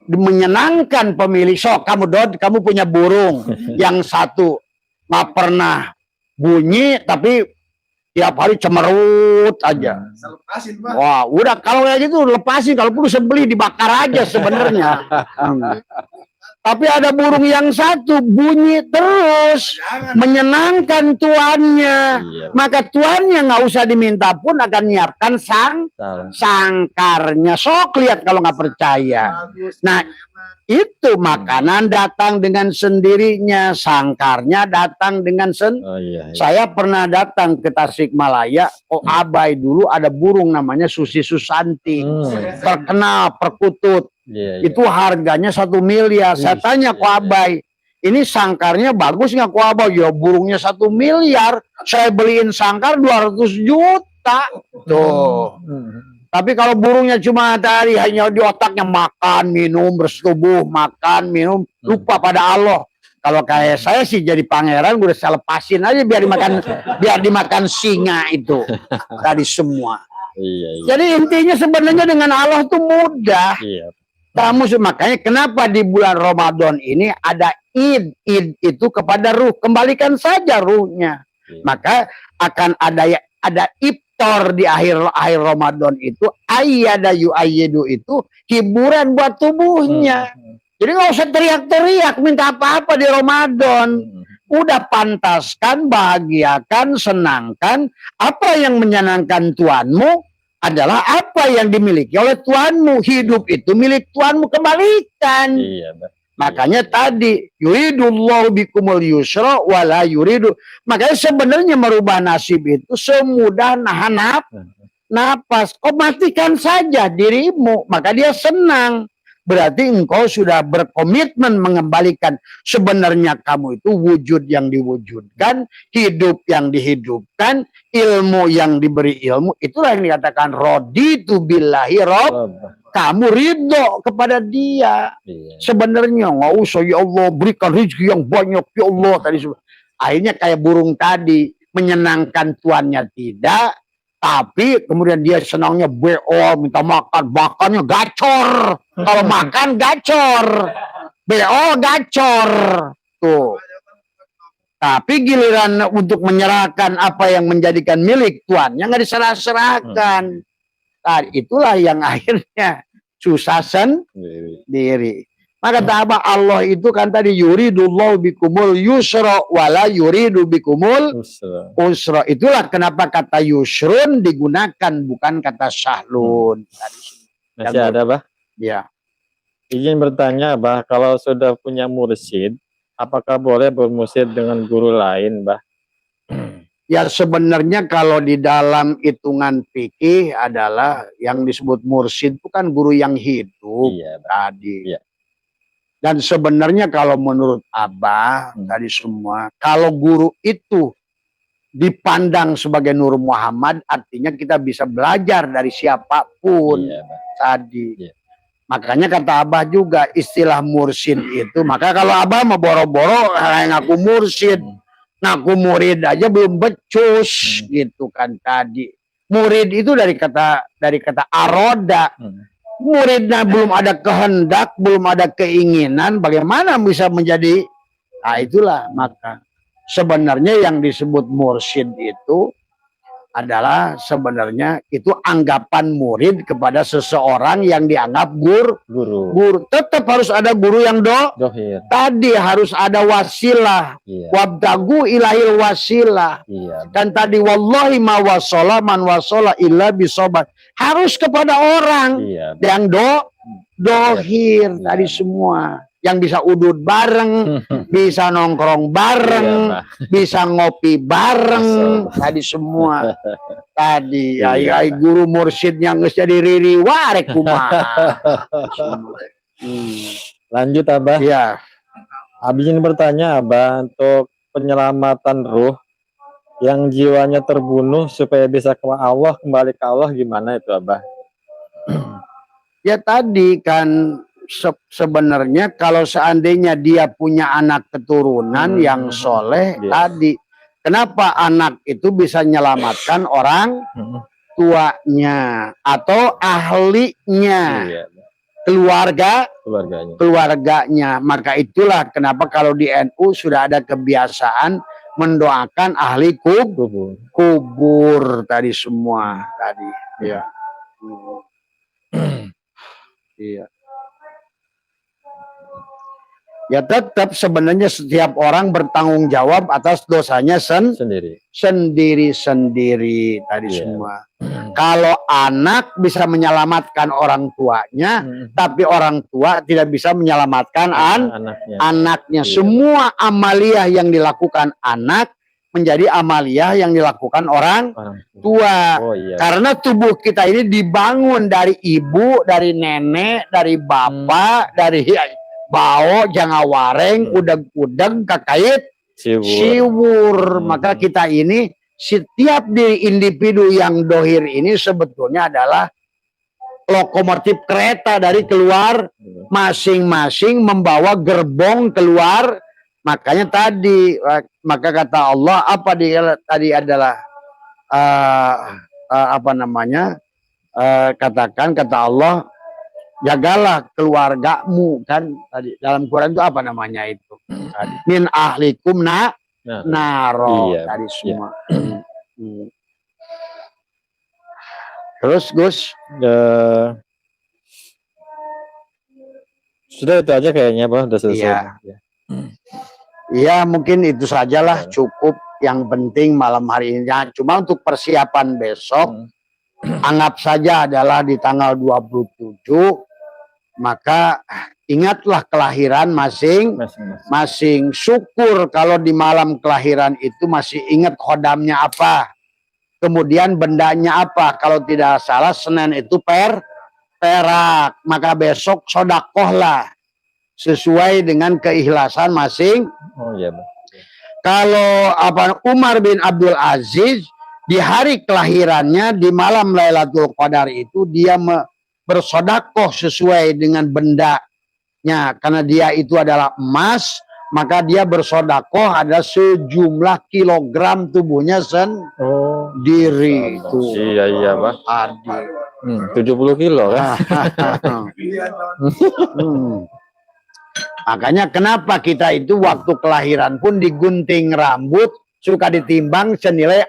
menyenangkan pemilik, kamu punya burung yang satu nggak pernah bunyi tapi tiap hari cemerut aja. Lepasin, Pak. Wah, udah kalau kayak gitu lepasin, kalau perlu sembelih dibakar aja sebenarnya. Tapi ada burung yang satu bunyi terus, menyenangkan tuannya. Maka tuannya nggak usah diminta pun akan nyiapkan sangkarnya. Sok lihat kalau nggak percaya. Nah, itu makanan datang dengan sendirinya, sangkarnya datang dengan Saya pernah datang ke Tasikmalaya, Abai dulu ada burung namanya Susi Susanti, terkenal perkutut. Itu harganya 1 miliar. Saya tanya Ko Abai, ini sangkarnya bagus nggak Ko Abai? Ya burungnya 1 miliar. Saya beliin sangkar 200 juta. Tuh. Tapi kalau burungnya cuma tadi hanya di otaknya makan, minum, bersetubuh, makan, minum, lupa pada Allah. Kalau kayak saya sih jadi pangeran, udah saya lepasin aja biar dimakan singa itu tadi semua. Jadi intinya sebenarnya dengan Allah tuh mudah. Makanya kenapa di bulan Ramadan ini ada id itu kepada ruh, kembalikan saja ruhnya. Maka akan ada iftar di akhir Ramadan itu, ayyidu itu hiburan buat tubuhnya. Jadi nggak usah teriak-teriak minta apa-apa di Ramadan. Udah pantaskan, bahagiakan, senangkan apa yang menyenangkan tuanmu adalah apa yang dimiliki oleh tuanmu. Hidup itu milik tuanmu, kembalikan. Makanya tadi yuridullahu bikumul yusra wala yuridu. Makanya sebenarnya merubah nasib itu semudah nahan napas. Kau matikan saja dirimu, maka dia senang. Berarti engkau sudah berkomitmen mengembalikan. Sebenarnya kamu itu wujud yang diwujudkan, hidup yang dihidupkan, ilmu yang diberi ilmu. Itulah yang dikatakan raditu billahi rabb. Kamu ridho kepada dia. Sebenarnya nggak usah ya Allah berikan rezeki yang banyak ya Allah tadi. Akhirnya kayak burung tadi, menyenangkan tuannya tidak, tapi kemudian dia senangnya beol, minta makannya gacor. Kalau makan gacor, beol gacor. Tuh. Tapi giliran untuk menyerahkan apa yang menjadikan milik tuannya nggak diserah-serahkan. Nah, itulah yang akhirnya susah sendiri. Maka kata Allah itu kan tadi yuridullahu bikumul yusra wala yuridu bikumul usra. Itulah kenapa kata yusrun digunakan bukan kata syahlun. Masih ada, Bah? Ya. Izin bertanya, Bah, kalau sudah punya mursyid, apakah boleh bermursyid dengan guru lain, Bah? Ya sebenarnya kalau di dalam hitungan fikih adalah yang disebut mursyid itu kan guru yang hidup tadi. Dan sebenarnya kalau menurut Abah tadi semua, kalau guru itu dipandang sebagai Nur Muhammad, artinya kita bisa belajar dari siapapun tadi. Makanya kata Abah juga istilah mursyid itu, maka kalau Abah mau boro-boro ngaku mursyid, ngaku murid aja belum becus gitu kan tadi. Murid itu dari kata aroda. Muridnya belum ada kehendak, belum ada keinginan, bagaimana bisa menjadi? Nah itulah maka sebenarnya yang disebut mursyid itu adalah sebenarnya itu anggapan murid kepada seseorang yang dianggap guru. Tetap harus ada guru yang dohir. tadi harus ada wasilah. Iya. Wabdagu ilahil wasilah. Iya. Dan tadi wallahi ma wasola man wasola illa bisobat. Harus kepada orang Iya. yang dohir Iya. tadi semua. Yang bisa udud bareng, bisa nongkrong bareng, Iya, bisa ngopi bareng, tadi semua. Tadi Iya, ay guru mursyidnya geus jadi riri warek kumaha. Lanjut Abah. Iya. Abis ini bertanya Abah, untuk penyelamatan ruh yang jiwanya terbunuh supaya bisa ke Allah, kembali ke Allah, gimana itu Abah? Ya tadi kan sebenarnya kalau seandainya dia punya anak keturunan yang soleh, tadi kenapa anak itu bisa menyelamatkan orang tuanya atau ahlinya, Iya. keluarganya. Maka itulah kenapa kalau di NU sudah ada kebiasaan mendoakan ahli kubur tadi semua tadi. Iya. Iya. Ya tetap sebenarnya setiap orang bertanggung jawab atas dosanya sendiri tadi semua. Kalau anak bisa menyelamatkan orang tuanya, tapi orang tua tidak bisa menyelamatkan anaknya. Iya. Semua amaliyah yang dilakukan anak menjadi amaliyah yang dilakukan orang tua. Oh, iya. Karena tubuh kita ini dibangun dari ibu, dari nenek, dari bapak, dari bau, jangawareng, udang-udang, kakait, siwur. Maka kita ini, setiap diri individu yang dohir ini sebetulnya adalah lokomotif kereta dari keluar, masing-masing membawa gerbong keluar. Makanya tadi, maka kata Allah, apa dia tadi adalah apa namanya? Katakan kata Allah, jagalah keluargamu, kan tadi dalam Quran itu apa namanya itu? Min ahlikum naro, iya, tadi semua. Iya. Terus Gus, sudah itu aja kayaknya Bang, udah selesai. Iya. Iya, mungkin itu sajalah, cukup. Yang penting malam hari ini. Cuma untuk persiapan besok, anggap saja adalah di tanggal 27, maka ingatlah kelahiran masing-masing. Syukur kalau di malam kelahiran itu masih ingat khodamnya apa, kemudian bendanya apa. Kalau tidak salah Senin itu perak, maka besok sodakohlah sesuai dengan keikhlasan masing. Oh iya, Bang. Kalau Umar bin Abdul Aziz di hari kelahirannya di malam Lailatul Qadar itu dia bersodakoh sesuai dengan bendanya, karena dia itu adalah emas, maka dia bersodakoh ada sejumlah kilogram tubuhnya sendiri. Iya Pak. 70 kilo kan. Makanya kenapa kita itu waktu kelahiran pun digunting rambut, suka ditimbang senilai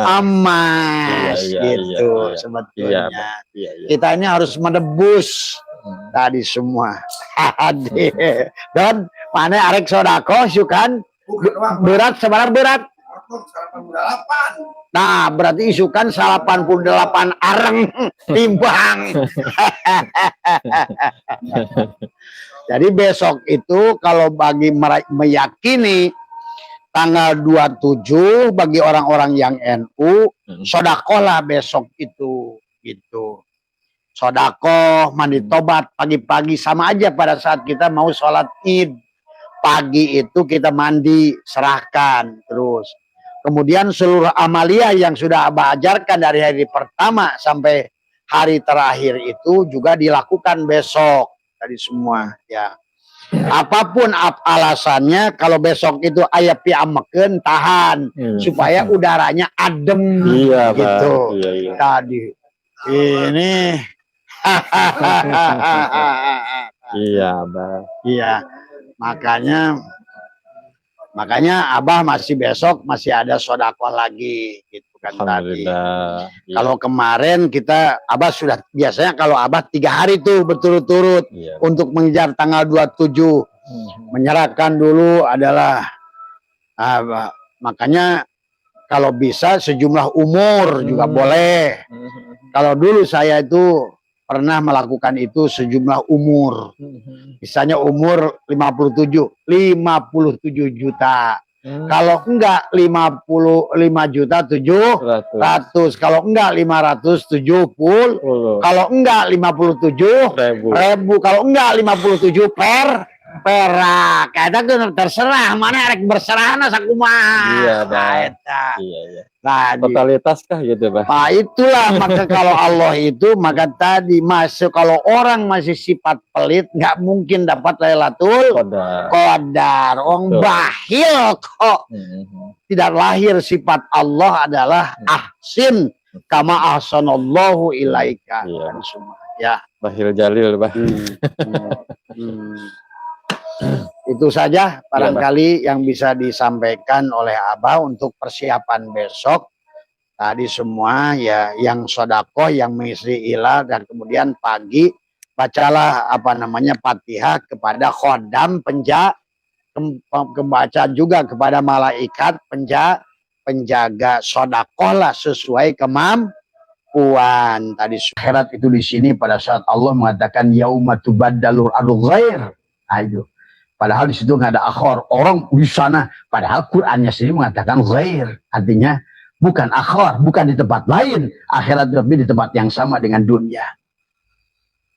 emas, gitu sebetulnya. Kita ini harus menebus tadi semua. Dan mana arek sodako sukan berat sebarang berat. Nah, berarti isukan 88 areng timbang. Jadi besok itu kalau bagi meyakini tanggal 27 bagi orang-orang yang NU, sodakolah besok itu gitu. Sodakoh, mandi tobat pagi-pagi, sama aja pada saat kita mau sholat Id. Pagi itu kita mandi, serahkan terus. Kemudian seluruh amalia yang sudah Abah ajarkan dari hari pertama sampai hari terakhir itu juga dilakukan besok. Tadi semua ya. Apapun alasannya, kalau besok itu aya piamekeun tahan supaya udaranya adem, gitu. Iya. Tadi ini iya, Bang. Iya. Makanya Makanya Abah masih besok masih ada sodakoh lagi gitu kan tadi. Alhamdulillah. Iya. Kalau kemarin kita Abah sudah biasanya kalau Abah 3 hari tuh berturut-turut Iya. untuk mengejar tanggal 27 menyerahkan dulu adalah makanya kalau bisa sejumlah umur juga boleh. Kalau dulu saya itu pernah melakukan itu sejumlah umur. Misalnya umur 57 juta. Kalau enggak 55 juta 700. Kalau enggak 570. Kalau enggak 57.000. Kalau enggak 57 perak. Eta kan terserah mana rek berserah sakumaha. Iya, Bah. Iya. Nah, totalitas kah gitu, Bah? Nah, itulah maka kalau Allah itu maka tadi masuk kalau orang masih sifat pelit nggak mungkin dapat Lailatul Qadar. Orang bakhil kok. Tidak lahir sifat Allah adalah ahsin kama ahsanallahu ilaika. Ya. Bakhil jalil, Bah. Itu saja barangkali yang bisa disampaikan oleh Abah untuk persiapan besok. Tadi semua ya yang sodakoh, yang mengisi ilah, dan kemudian pagi bacalah Fatihah kepada khodam kebaca juga kepada malaikat penjaga sodakoh lah sesuai kemampuan. Tadi akhirat itu di sini pada saat Allah mengatakan yauma tubaddalul ardu ghair. Ayo. Padahal di situ nggak ada akhor, orang di sana. Padahal Qurannya sendiri mengatakan ghair, artinya bukan akhor, bukan di tempat lain akhirat, tapi di tempat yang sama dengan dunia.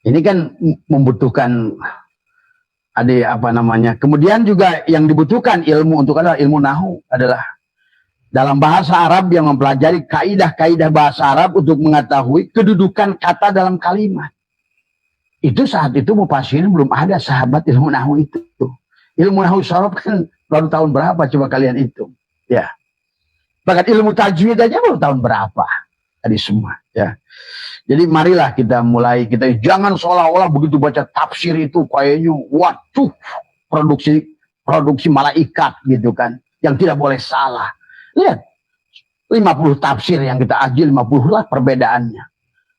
Ini kan membutuhkan kemudian juga yang dibutuhkan ilmu untuk adalah ilmu nahu, adalah dalam bahasa Arab yang mempelajari kaidah-kaidah bahasa Arab untuk mengetahui kedudukan kata dalam kalimat. Itu saat itu mufassirin belum ada sahabat ilmu nahu itu. Ilmu nahu sorof kan baru tahun berapa coba kalian hitung, ya. Bahkan ilmu tajwid aja baru tahun berapa tadi semua, ya. Jadi marilah kita mulai, kita jangan seolah-olah begitu baca tafsir itu kayaknya waduh produksi malaikat gitu kan, yang tidak boleh salah. Lihat 50 tafsir yang kita aji 50 lah perbedaannya.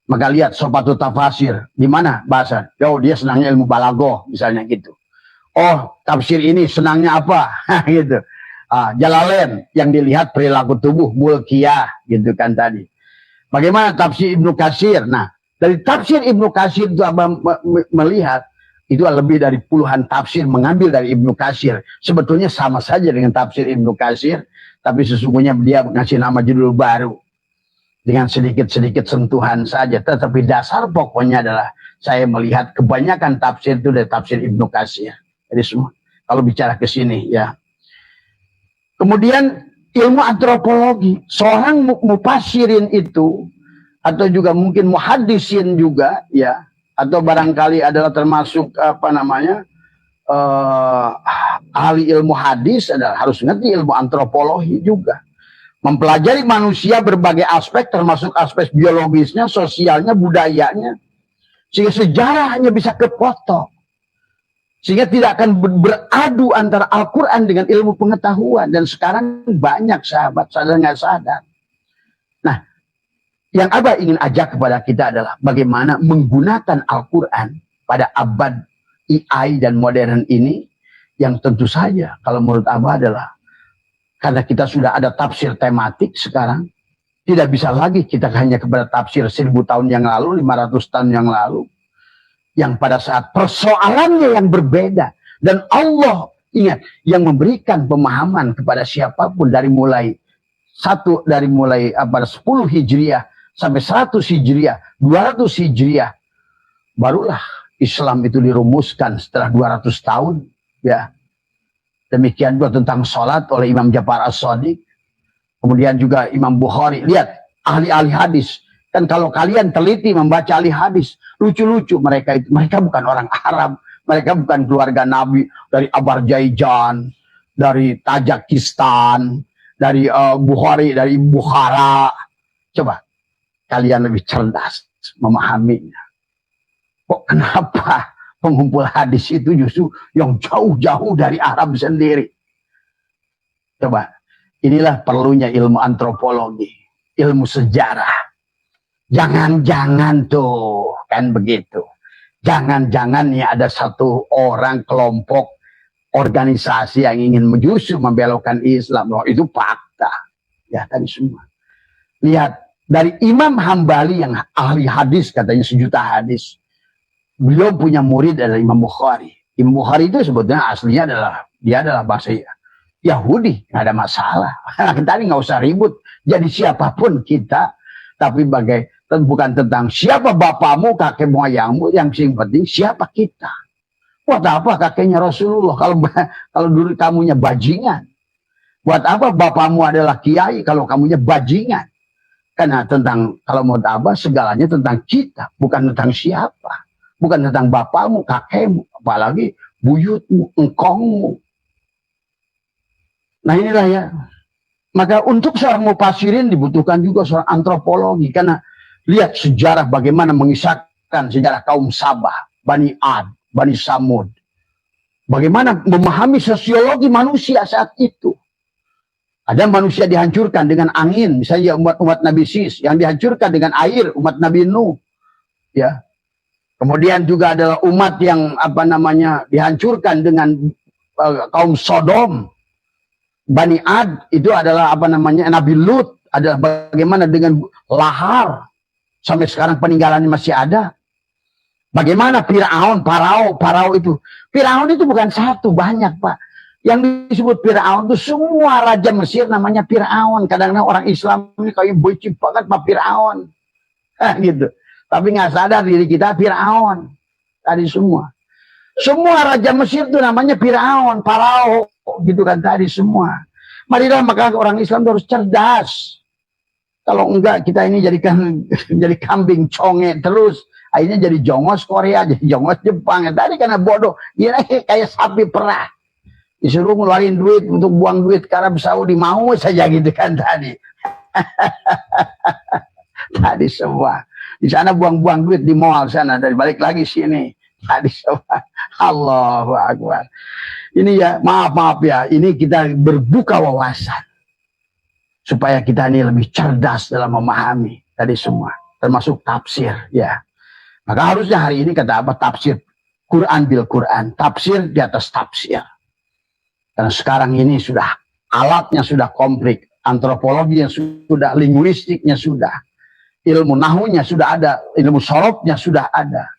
Maka lihat Sofatul Tafasir, di mana bahasa? Oh, dia senangnya ilmu balagoh, misalnya gitu. Oh, tafsir ini senangnya apa? Gitu. Jalalain yang dilihat perilaku tubuh, mulkiyah, gitu kan tadi. Bagaimana tafsir Ibnu Katsir? Nah, dari tafsir Ibnu Katsir itu Abang melihat itu lebih dari puluhan tafsir mengambil dari Ibnu Katsir. Sebetulnya sama saja dengan tafsir Ibnu Katsir, tapi sesungguhnya dia ngasih nama judul baru. Dengan sedikit-sedikit sentuhan saja, tetapi dasar pokoknya adalah saya melihat kebanyakan tafsir itu dari tafsir Ibnu Katsir. Jadi semua kalau bicara ke sini ya. Kemudian ilmu antropologi, seorang mufassirin itu atau juga mungkin muhaddisin juga ya, atau barangkali adalah termasuk ahli ilmu hadis adalah harus ngerti ilmu antropologi juga. Mempelajari manusia berbagai aspek, termasuk aspek biologisnya, sosialnya, budayanya. Sehingga sejarahnya bisa kepotong. Sehingga tidak akan beradu antara Al-Quran dengan ilmu pengetahuan. Dan sekarang banyak sahabat sadar nggak sadar. Nah, yang Abah ingin ajak kepada kita adalah bagaimana menggunakan Al-Quran pada abad AI dan modern ini. Yang tentu saja kalau menurut Abah adalah karena kita sudah ada tafsir tematik sekarang, tidak bisa lagi kita hanya kepada tafsir 1000 tahun yang lalu, 500 tahun yang lalu, yang pada saat persoalannya yang berbeda. Dan Allah, ingat, yang memberikan pemahaman kepada siapapun dari mulai 10 Hijriah sampai 100 Hijriah, 200 Hijriah, barulah Islam itu dirumuskan setelah 200 tahun, ya. Demikian juga tentang sholat oleh Imam Ja'far As-Shadiq. Kemudian juga Imam Bukhari. Lihat, ahli-ahli hadis. Dan kalau kalian teliti membaca ahli hadis, lucu-lucu mereka itu. Mereka bukan orang Arab. Mereka bukan keluarga Nabi dari Azerbaijan, dari Tajikistan, dari Bukhari, dari Bukhara. Coba, kalian lebih cerdas memahaminya. Kok kenapa pengumpul hadis itu justru yang jauh-jauh dari Arab sendiri? Coba, inilah perlunya ilmu antropologi, ilmu sejarah. Jangan-jangan tuh, kan begitu. Jangan-jangan ya ada satu orang, kelompok, organisasi yang ingin justru membelokkan Islam. Loh, itu fakta. Ya, tadi semua. Lihat, dari Imam Hambali yang ahli hadis, katanya 1.000.000 hadis. Beliau punya murid adalah Imam Bukhari. Imam Bukhari itu sebetulnya aslinya dia adalah bahasa Yahudi, nggak ada masalah. Tadi nggak usah ribut. Jadi siapapun kita, tapi bukan tentang siapa bapakmu, kakek moyangmu, yang penting siapa kita. Buat apa kakeknya Rasulullah kalau dulu kamunya bajingan? Buat apa bapakmu adalah kiai kalau kamunya bajingan? Karena kalau mau apa segalanya tentang kita, bukan tentang siapa, bukan tentang bapakmu, kakekmu, apalagi buyutmu, engkongmu. Nah inilah ya. Maka untuk seorang mufassirin dibutuhkan juga seorang antropologi. Karena lihat sejarah bagaimana mengisahkan sejarah kaum Sabah, Bani Ad, Bani Samud. Bagaimana memahami sosiologi manusia saat itu. Ada manusia dihancurkan dengan angin. Misalnya umat Nabi Sis. Yang dihancurkan dengan air, umat Nabi Nuh. Ya. Kemudian juga adalah umat yang dihancurkan dengan kaum Sodom. Bani Ad itu adalah Nabi Lut, adalah bagaimana dengan lahar sampai sekarang peninggalannya masih ada. Bagaimana Parao itu bukan satu, banyak Pak. Yang disebut Firaun itu semua raja Mesir namanya Firaun. Kadang-kadang orang Islam ini kayak benci banget Pak Firaun, gitu. Tapi nggak sadar diri kita Firaun tadi semua. Semua raja Mesir itu namanya Firaun, Parao. Gitu kan tadi semua. Marilah maka orang Islam harus cerdas. Kalau enggak kita ini jadi kambing conge terus. Akhirnya jadi jongos Korea, jadi jongos Jepang. Tadi karena bodoh, dia kayak sapi perah. Disuruh ngeluarin duit untuk buang duit ke Arab Saudi, mau saja gitu kan tadi. Tadi semua. Di sana buang-buang duit di mall sana, dari balik lagi sini. Tadi semua. Allahu Akbar. Ini ya, maaf ya, ini kita berbuka wawasan. Supaya kita ini lebih cerdas dalam memahami tadi semua. Termasuk tafsir, ya. Maka harusnya hari ini kata apa? Tafsir. Quran bil Quran. Tafsir di atas tafsir. Karena sekarang ini sudah, alatnya sudah komplit. Antropologinya sudah, linguistiknya sudah. Ilmu nahunya sudah ada, ilmu sorobnya sudah ada.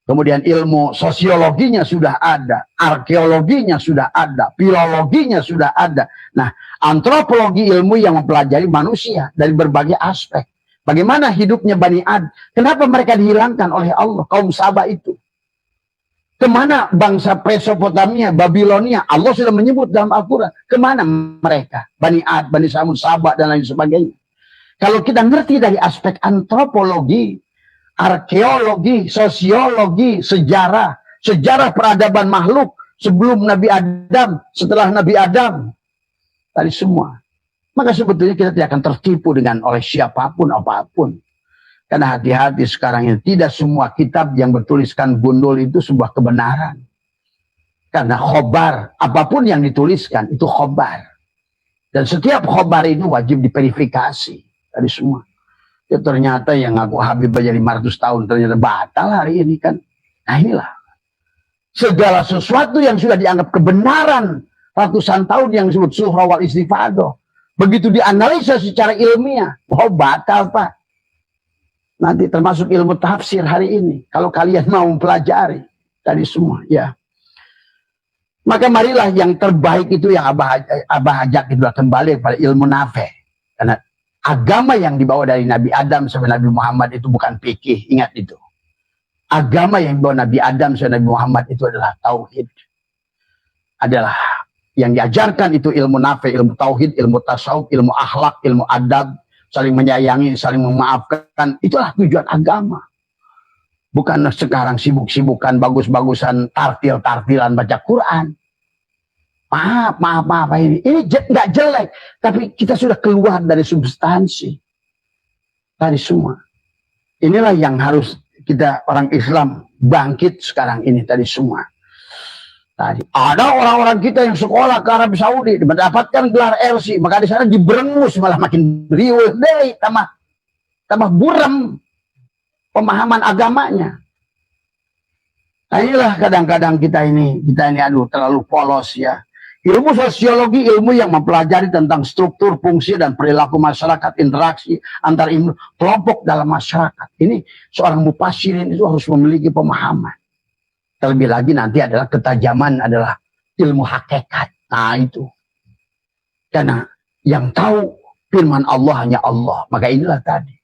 Kemudian ilmu sosiologinya sudah ada, arkeologinya sudah ada, filologinya sudah ada. Nah, antropologi ilmu yang mempelajari manusia dari berbagai aspek. Bagaimana hidupnya Bani Ad? Kenapa mereka dihilangkan oleh Allah, kaum Sabah itu? Kemana bangsa Mesopotamia, Babilonia? Allah sudah menyebut dalam Al-Quran. Kemana mereka? Bani Ad, Bani Samud, Sabah, dan lain sebagainya. Kalau kita ngerti dari aspek antropologi, arkeologi, sosiologi, sejarah peradaban makhluk sebelum Nabi Adam, setelah Nabi Adam, tadi semua. Maka sebetulnya kita tidak akan tertipu oleh siapapun apapun. Karena hati-hati sekarang ini tidak semua kitab yang bertuliskan gundul itu sebuah kebenaran. Karena khobar, apapun yang dituliskan itu khobar. Dan setiap khobar itu wajib diverifikasi tadi semua. Ya ternyata yang ngaku Habib aja 500 tahun ternyata batal hari ini kan. Nah inilah. Segala sesuatu yang sudah dianggap kebenaran ratusan tahun yang disebut suhra wal istifadah. Begitu dianalisa secara ilmiah. Oh batal Pak. Nanti termasuk ilmu tafsir hari ini. Kalau kalian mau mempelajari. Tadi semua ya. Maka marilah yang terbaik itu yang Abah ajak itulah kembali pada ilmu nafe. Karena agama yang dibawa dari Nabi Adam sampai Nabi Muhammad itu bukan fikih, ingat itu. Agama yang dibawa Nabi Adam sampai Nabi Muhammad itu adalah tauhid. Adalah yang diajarkan itu ilmu nafi, ilmu tauhid, ilmu tasawuf, ilmu akhlak, ilmu adab, saling menyayangi, saling memaafkan. Itulah tujuan agama. Bukan sekarang sibuk-sibukan, bagus-bagusan, tartil-tartilan baca Quran. Maaf ini nggak jelek, tapi kita sudah keluar dari substansi tadi semua. Inilah yang harus kita orang Islam bangkit sekarang ini tadi semua. Tadi ada orang-orang kita yang sekolah ke Arab Saudi mendapatkan gelar LC, maka di sana diberengus malah makin riuh deh, tambah buram pemahaman agamanya. Nah inilah kadang-kadang kita ini aduh terlalu polos ya. Ilmu sosiologi, ilmu yang mempelajari tentang struktur, fungsi, dan perilaku masyarakat, interaksi antar kelompok dalam masyarakat. Ini seorang mufassirin itu harus memiliki pemahaman. Terlebih lagi nanti adalah ketajaman adalah ilmu hakikat. Nah itu. Karena yang tahu firman Allah hanya Allah. Maka inilah tadi.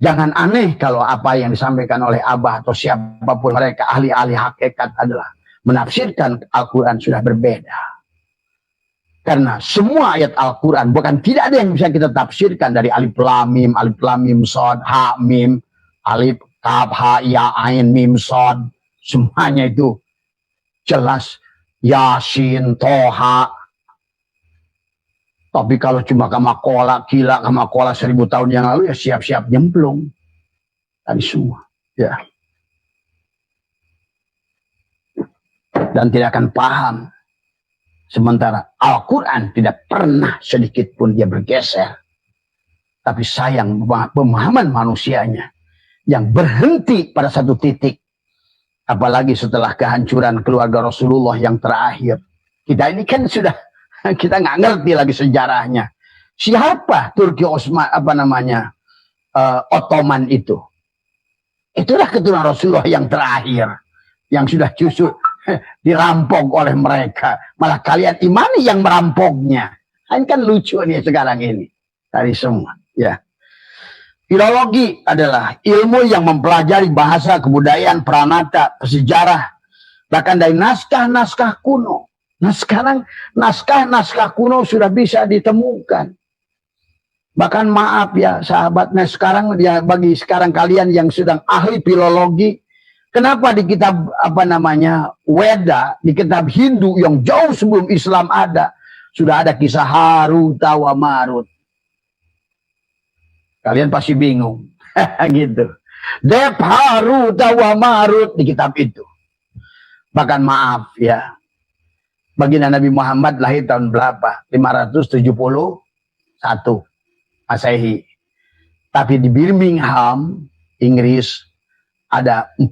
Jangan aneh kalau apa yang disampaikan oleh Abah atau siapapun mereka ahli-ahli hakikat adalah menafsirkan Al-Quran sudah berbeda. Karena semua ayat Al-Quran bukan tidak ada yang bisa kita tafsirkan dari alif lam mim sod, ha mim, alif kaf ha ya ain mim sod. Semuanya itu jelas. Yasin, Toha. Tapi kalau cuma kamakola, gila kamakola 1000 tahun yang lalu, ya siap-siap nyemplung. Tadi semua. Ya. Dan tidak akan paham. Sementara Al-Quran tidak pernah sedikit pun dia bergeser. Tapi sayang pemahaman manusianya yang berhenti pada satu titik. Apalagi setelah kehancuran keluarga Rasulullah yang terakhir. Kita ini kan sudah, kita nggak ngerti lagi sejarahnya. Siapa Turki Osman, Ottoman itu? Itulah keturunan Rasulullah yang terakhir. Yang sudah justru dirampok oleh mereka. Malah kalian imani yang merampoknya. Ini kan lucu nih sekarang ini. Dari semua. Ya. Filologi adalah ilmu yang mempelajari bahasa, kebudayaan, pranata, sejarah, bahkan dari naskah-naskah kuno. Nah sekarang naskah-naskah kuno sudah bisa ditemukan. Bahkan maaf ya sahabat, nah sekarang ya bagi sekarang kalian yang sedang ahli filologi, kenapa di kitab Weda, di kitab Hindu yang jauh sebelum Islam ada, sudah ada kisah Harut wa Marut. Kalian pasti bingung. Gitu. Dep Harut wa Marut di kitab itu. Bahkan maaf ya. Baginda Nabi Muhammad lahir tahun berapa? 571 Masehi. Tapi di Birmingham, Inggris, ada 4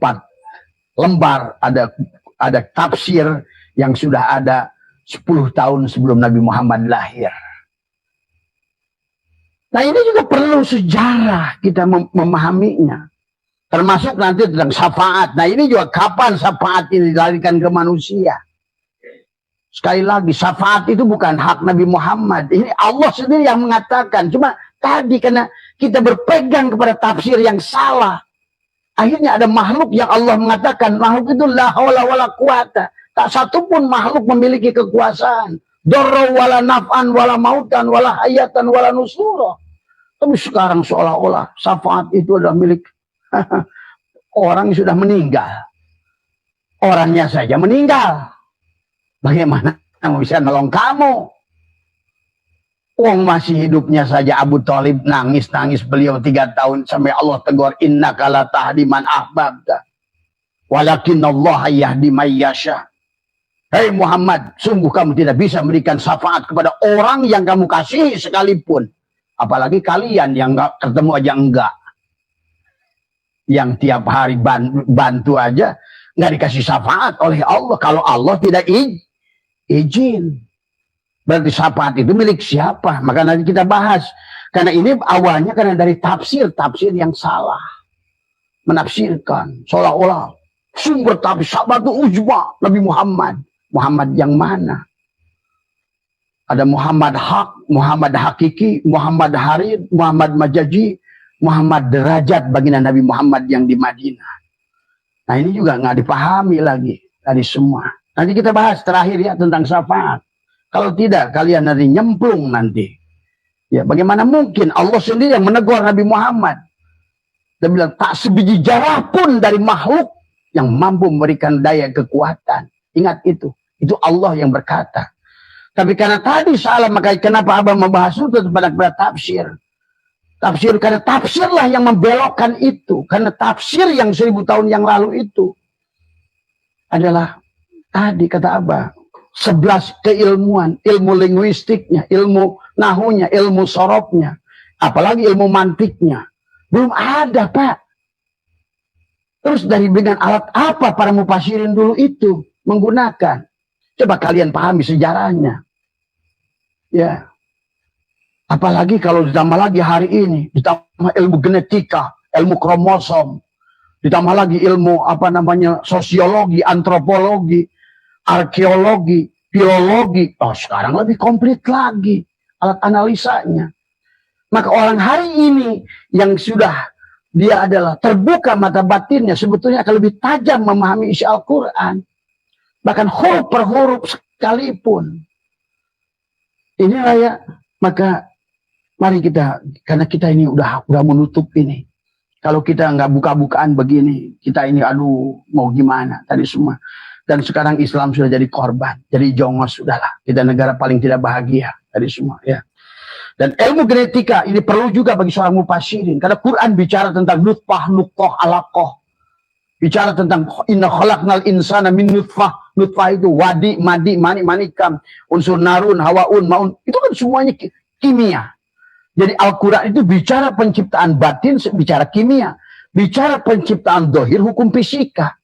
lembar, ada tafsir yang sudah ada 10 tahun sebelum Nabi Muhammad lahir. Nah ini juga perlu sejarah kita memahaminya. Termasuk nanti tentang syafaat. Nah ini juga kapan syafaat ini dilarikan ke manusia. Sekali lagi syafaat itu bukan hak Nabi Muhammad. Ini Allah sendiri yang mengatakan. Cuma tadi karena kita berpegang kepada tafsir yang salah. Akhirnya ada makhluk yang Allah mengatakan. Makhluk itu la haula wala quwata. Tak satu pun makhluk memiliki kekuasaan. Darra wala naf'an wala mautan wala hayatan wala nusura. Tapi sekarang seolah-olah syafaat itu adalah milik orang yang sudah meninggal. Orangnya saja meninggal. Bagaimana kamu bisa nolong kamu? Wong masih hidupnya saja Abu Thalib nangis-nangis beliau 3 tahun sampai Allah tegur innaka la tahdi man ahbabta walakinnallaha yahdi may yasha. Hei Muhammad, sungguh kamu tidak bisa memberikan syafaat kepada orang yang kamu kasihi sekalipun. Apalagi kalian yang nggak ketemu aja enggak. Yang tiap hari bantu aja nggak dikasih syafaat oleh Allah. Kalau Allah tidak izin. Berarti syafaat itu milik siapa? Maka nanti kita bahas. Karena ini awalnya karena dari tafsir yang salah. Menafsirkan seolah-olah sumber tafsir syafaat itu ujma Nabi Muhammad. Muhammad yang mana? Ada Muhammad Haq, Muhammad Hakiki, Muhammad Harid, Muhammad Majaji, Muhammad Derajat baginda Nabi Muhammad yang di Madinah. Nah ini juga nggak dipahami lagi dari semua. Nanti kita bahas terakhir ya tentang syafaat. Kalau tidak kalian nanti nyemplung nanti. Ya bagaimana mungkin Allah sendiri yang menegur Nabi Muhammad. Dia bilang tak sebiji jarah pun dari makhluk yang mampu memberikan daya kekuatan. Ingat itu Allah yang berkata. Tapi karena tadi salah, maka kenapa Abang membahas itu kepada tafsir. Tafsir, karena tafsirlah yang membelokkan itu. Karena tafsir yang 1000 tahun yang lalu itu adalah Tadi kata Abah, 11 keilmuan, ilmu linguistiknya, ilmu nahunya, ilmu sorobnya, apalagi ilmu mantiknya. Belum ada, Pak. Terus dengan alat apa para mufasirin dulu itu menggunakan? Coba kalian pahami sejarahnya. Ya. Apalagi kalau ditambah lagi hari ini, ditambah ilmu genetika, ilmu kromosom, ditambah lagi ilmu sosiologi, antropologi, arkeologi, biologi. Oh, sekarang lebih komplit lagi alat analisanya. Maka orang hari ini yang sudah dia adalah terbuka mata batinnya, sebetulnya akan lebih tajam memahami isi Al-Quran. Bahkan huruf per huruf sekalipun. Inilah ya, maka mari kita, karena kita ini udah menutup ini. Kalau kita nggak buka-bukaan begini, kita ini aduh mau gimana tadi semua. Dan sekarang Islam sudah jadi korban, jadi jongos sudahlah. Kita negara paling tidak bahagia tadi semua ya. Dan ilmu genetika ini perlu juga bagi seorang mufasirin, karena Quran bicara tentang nutfah, nuqah, alaqah. Bicara tentang inna khalaqnal insana min nutfah. Nutfah itu wadi, madi, mani, manikam, unsur narun, hawaun, maun. Itu kan semuanya kimia. Jadi Al-Quran itu bicara penciptaan batin, bicara kimia. Bicara penciptaan dohir, hukum fisika.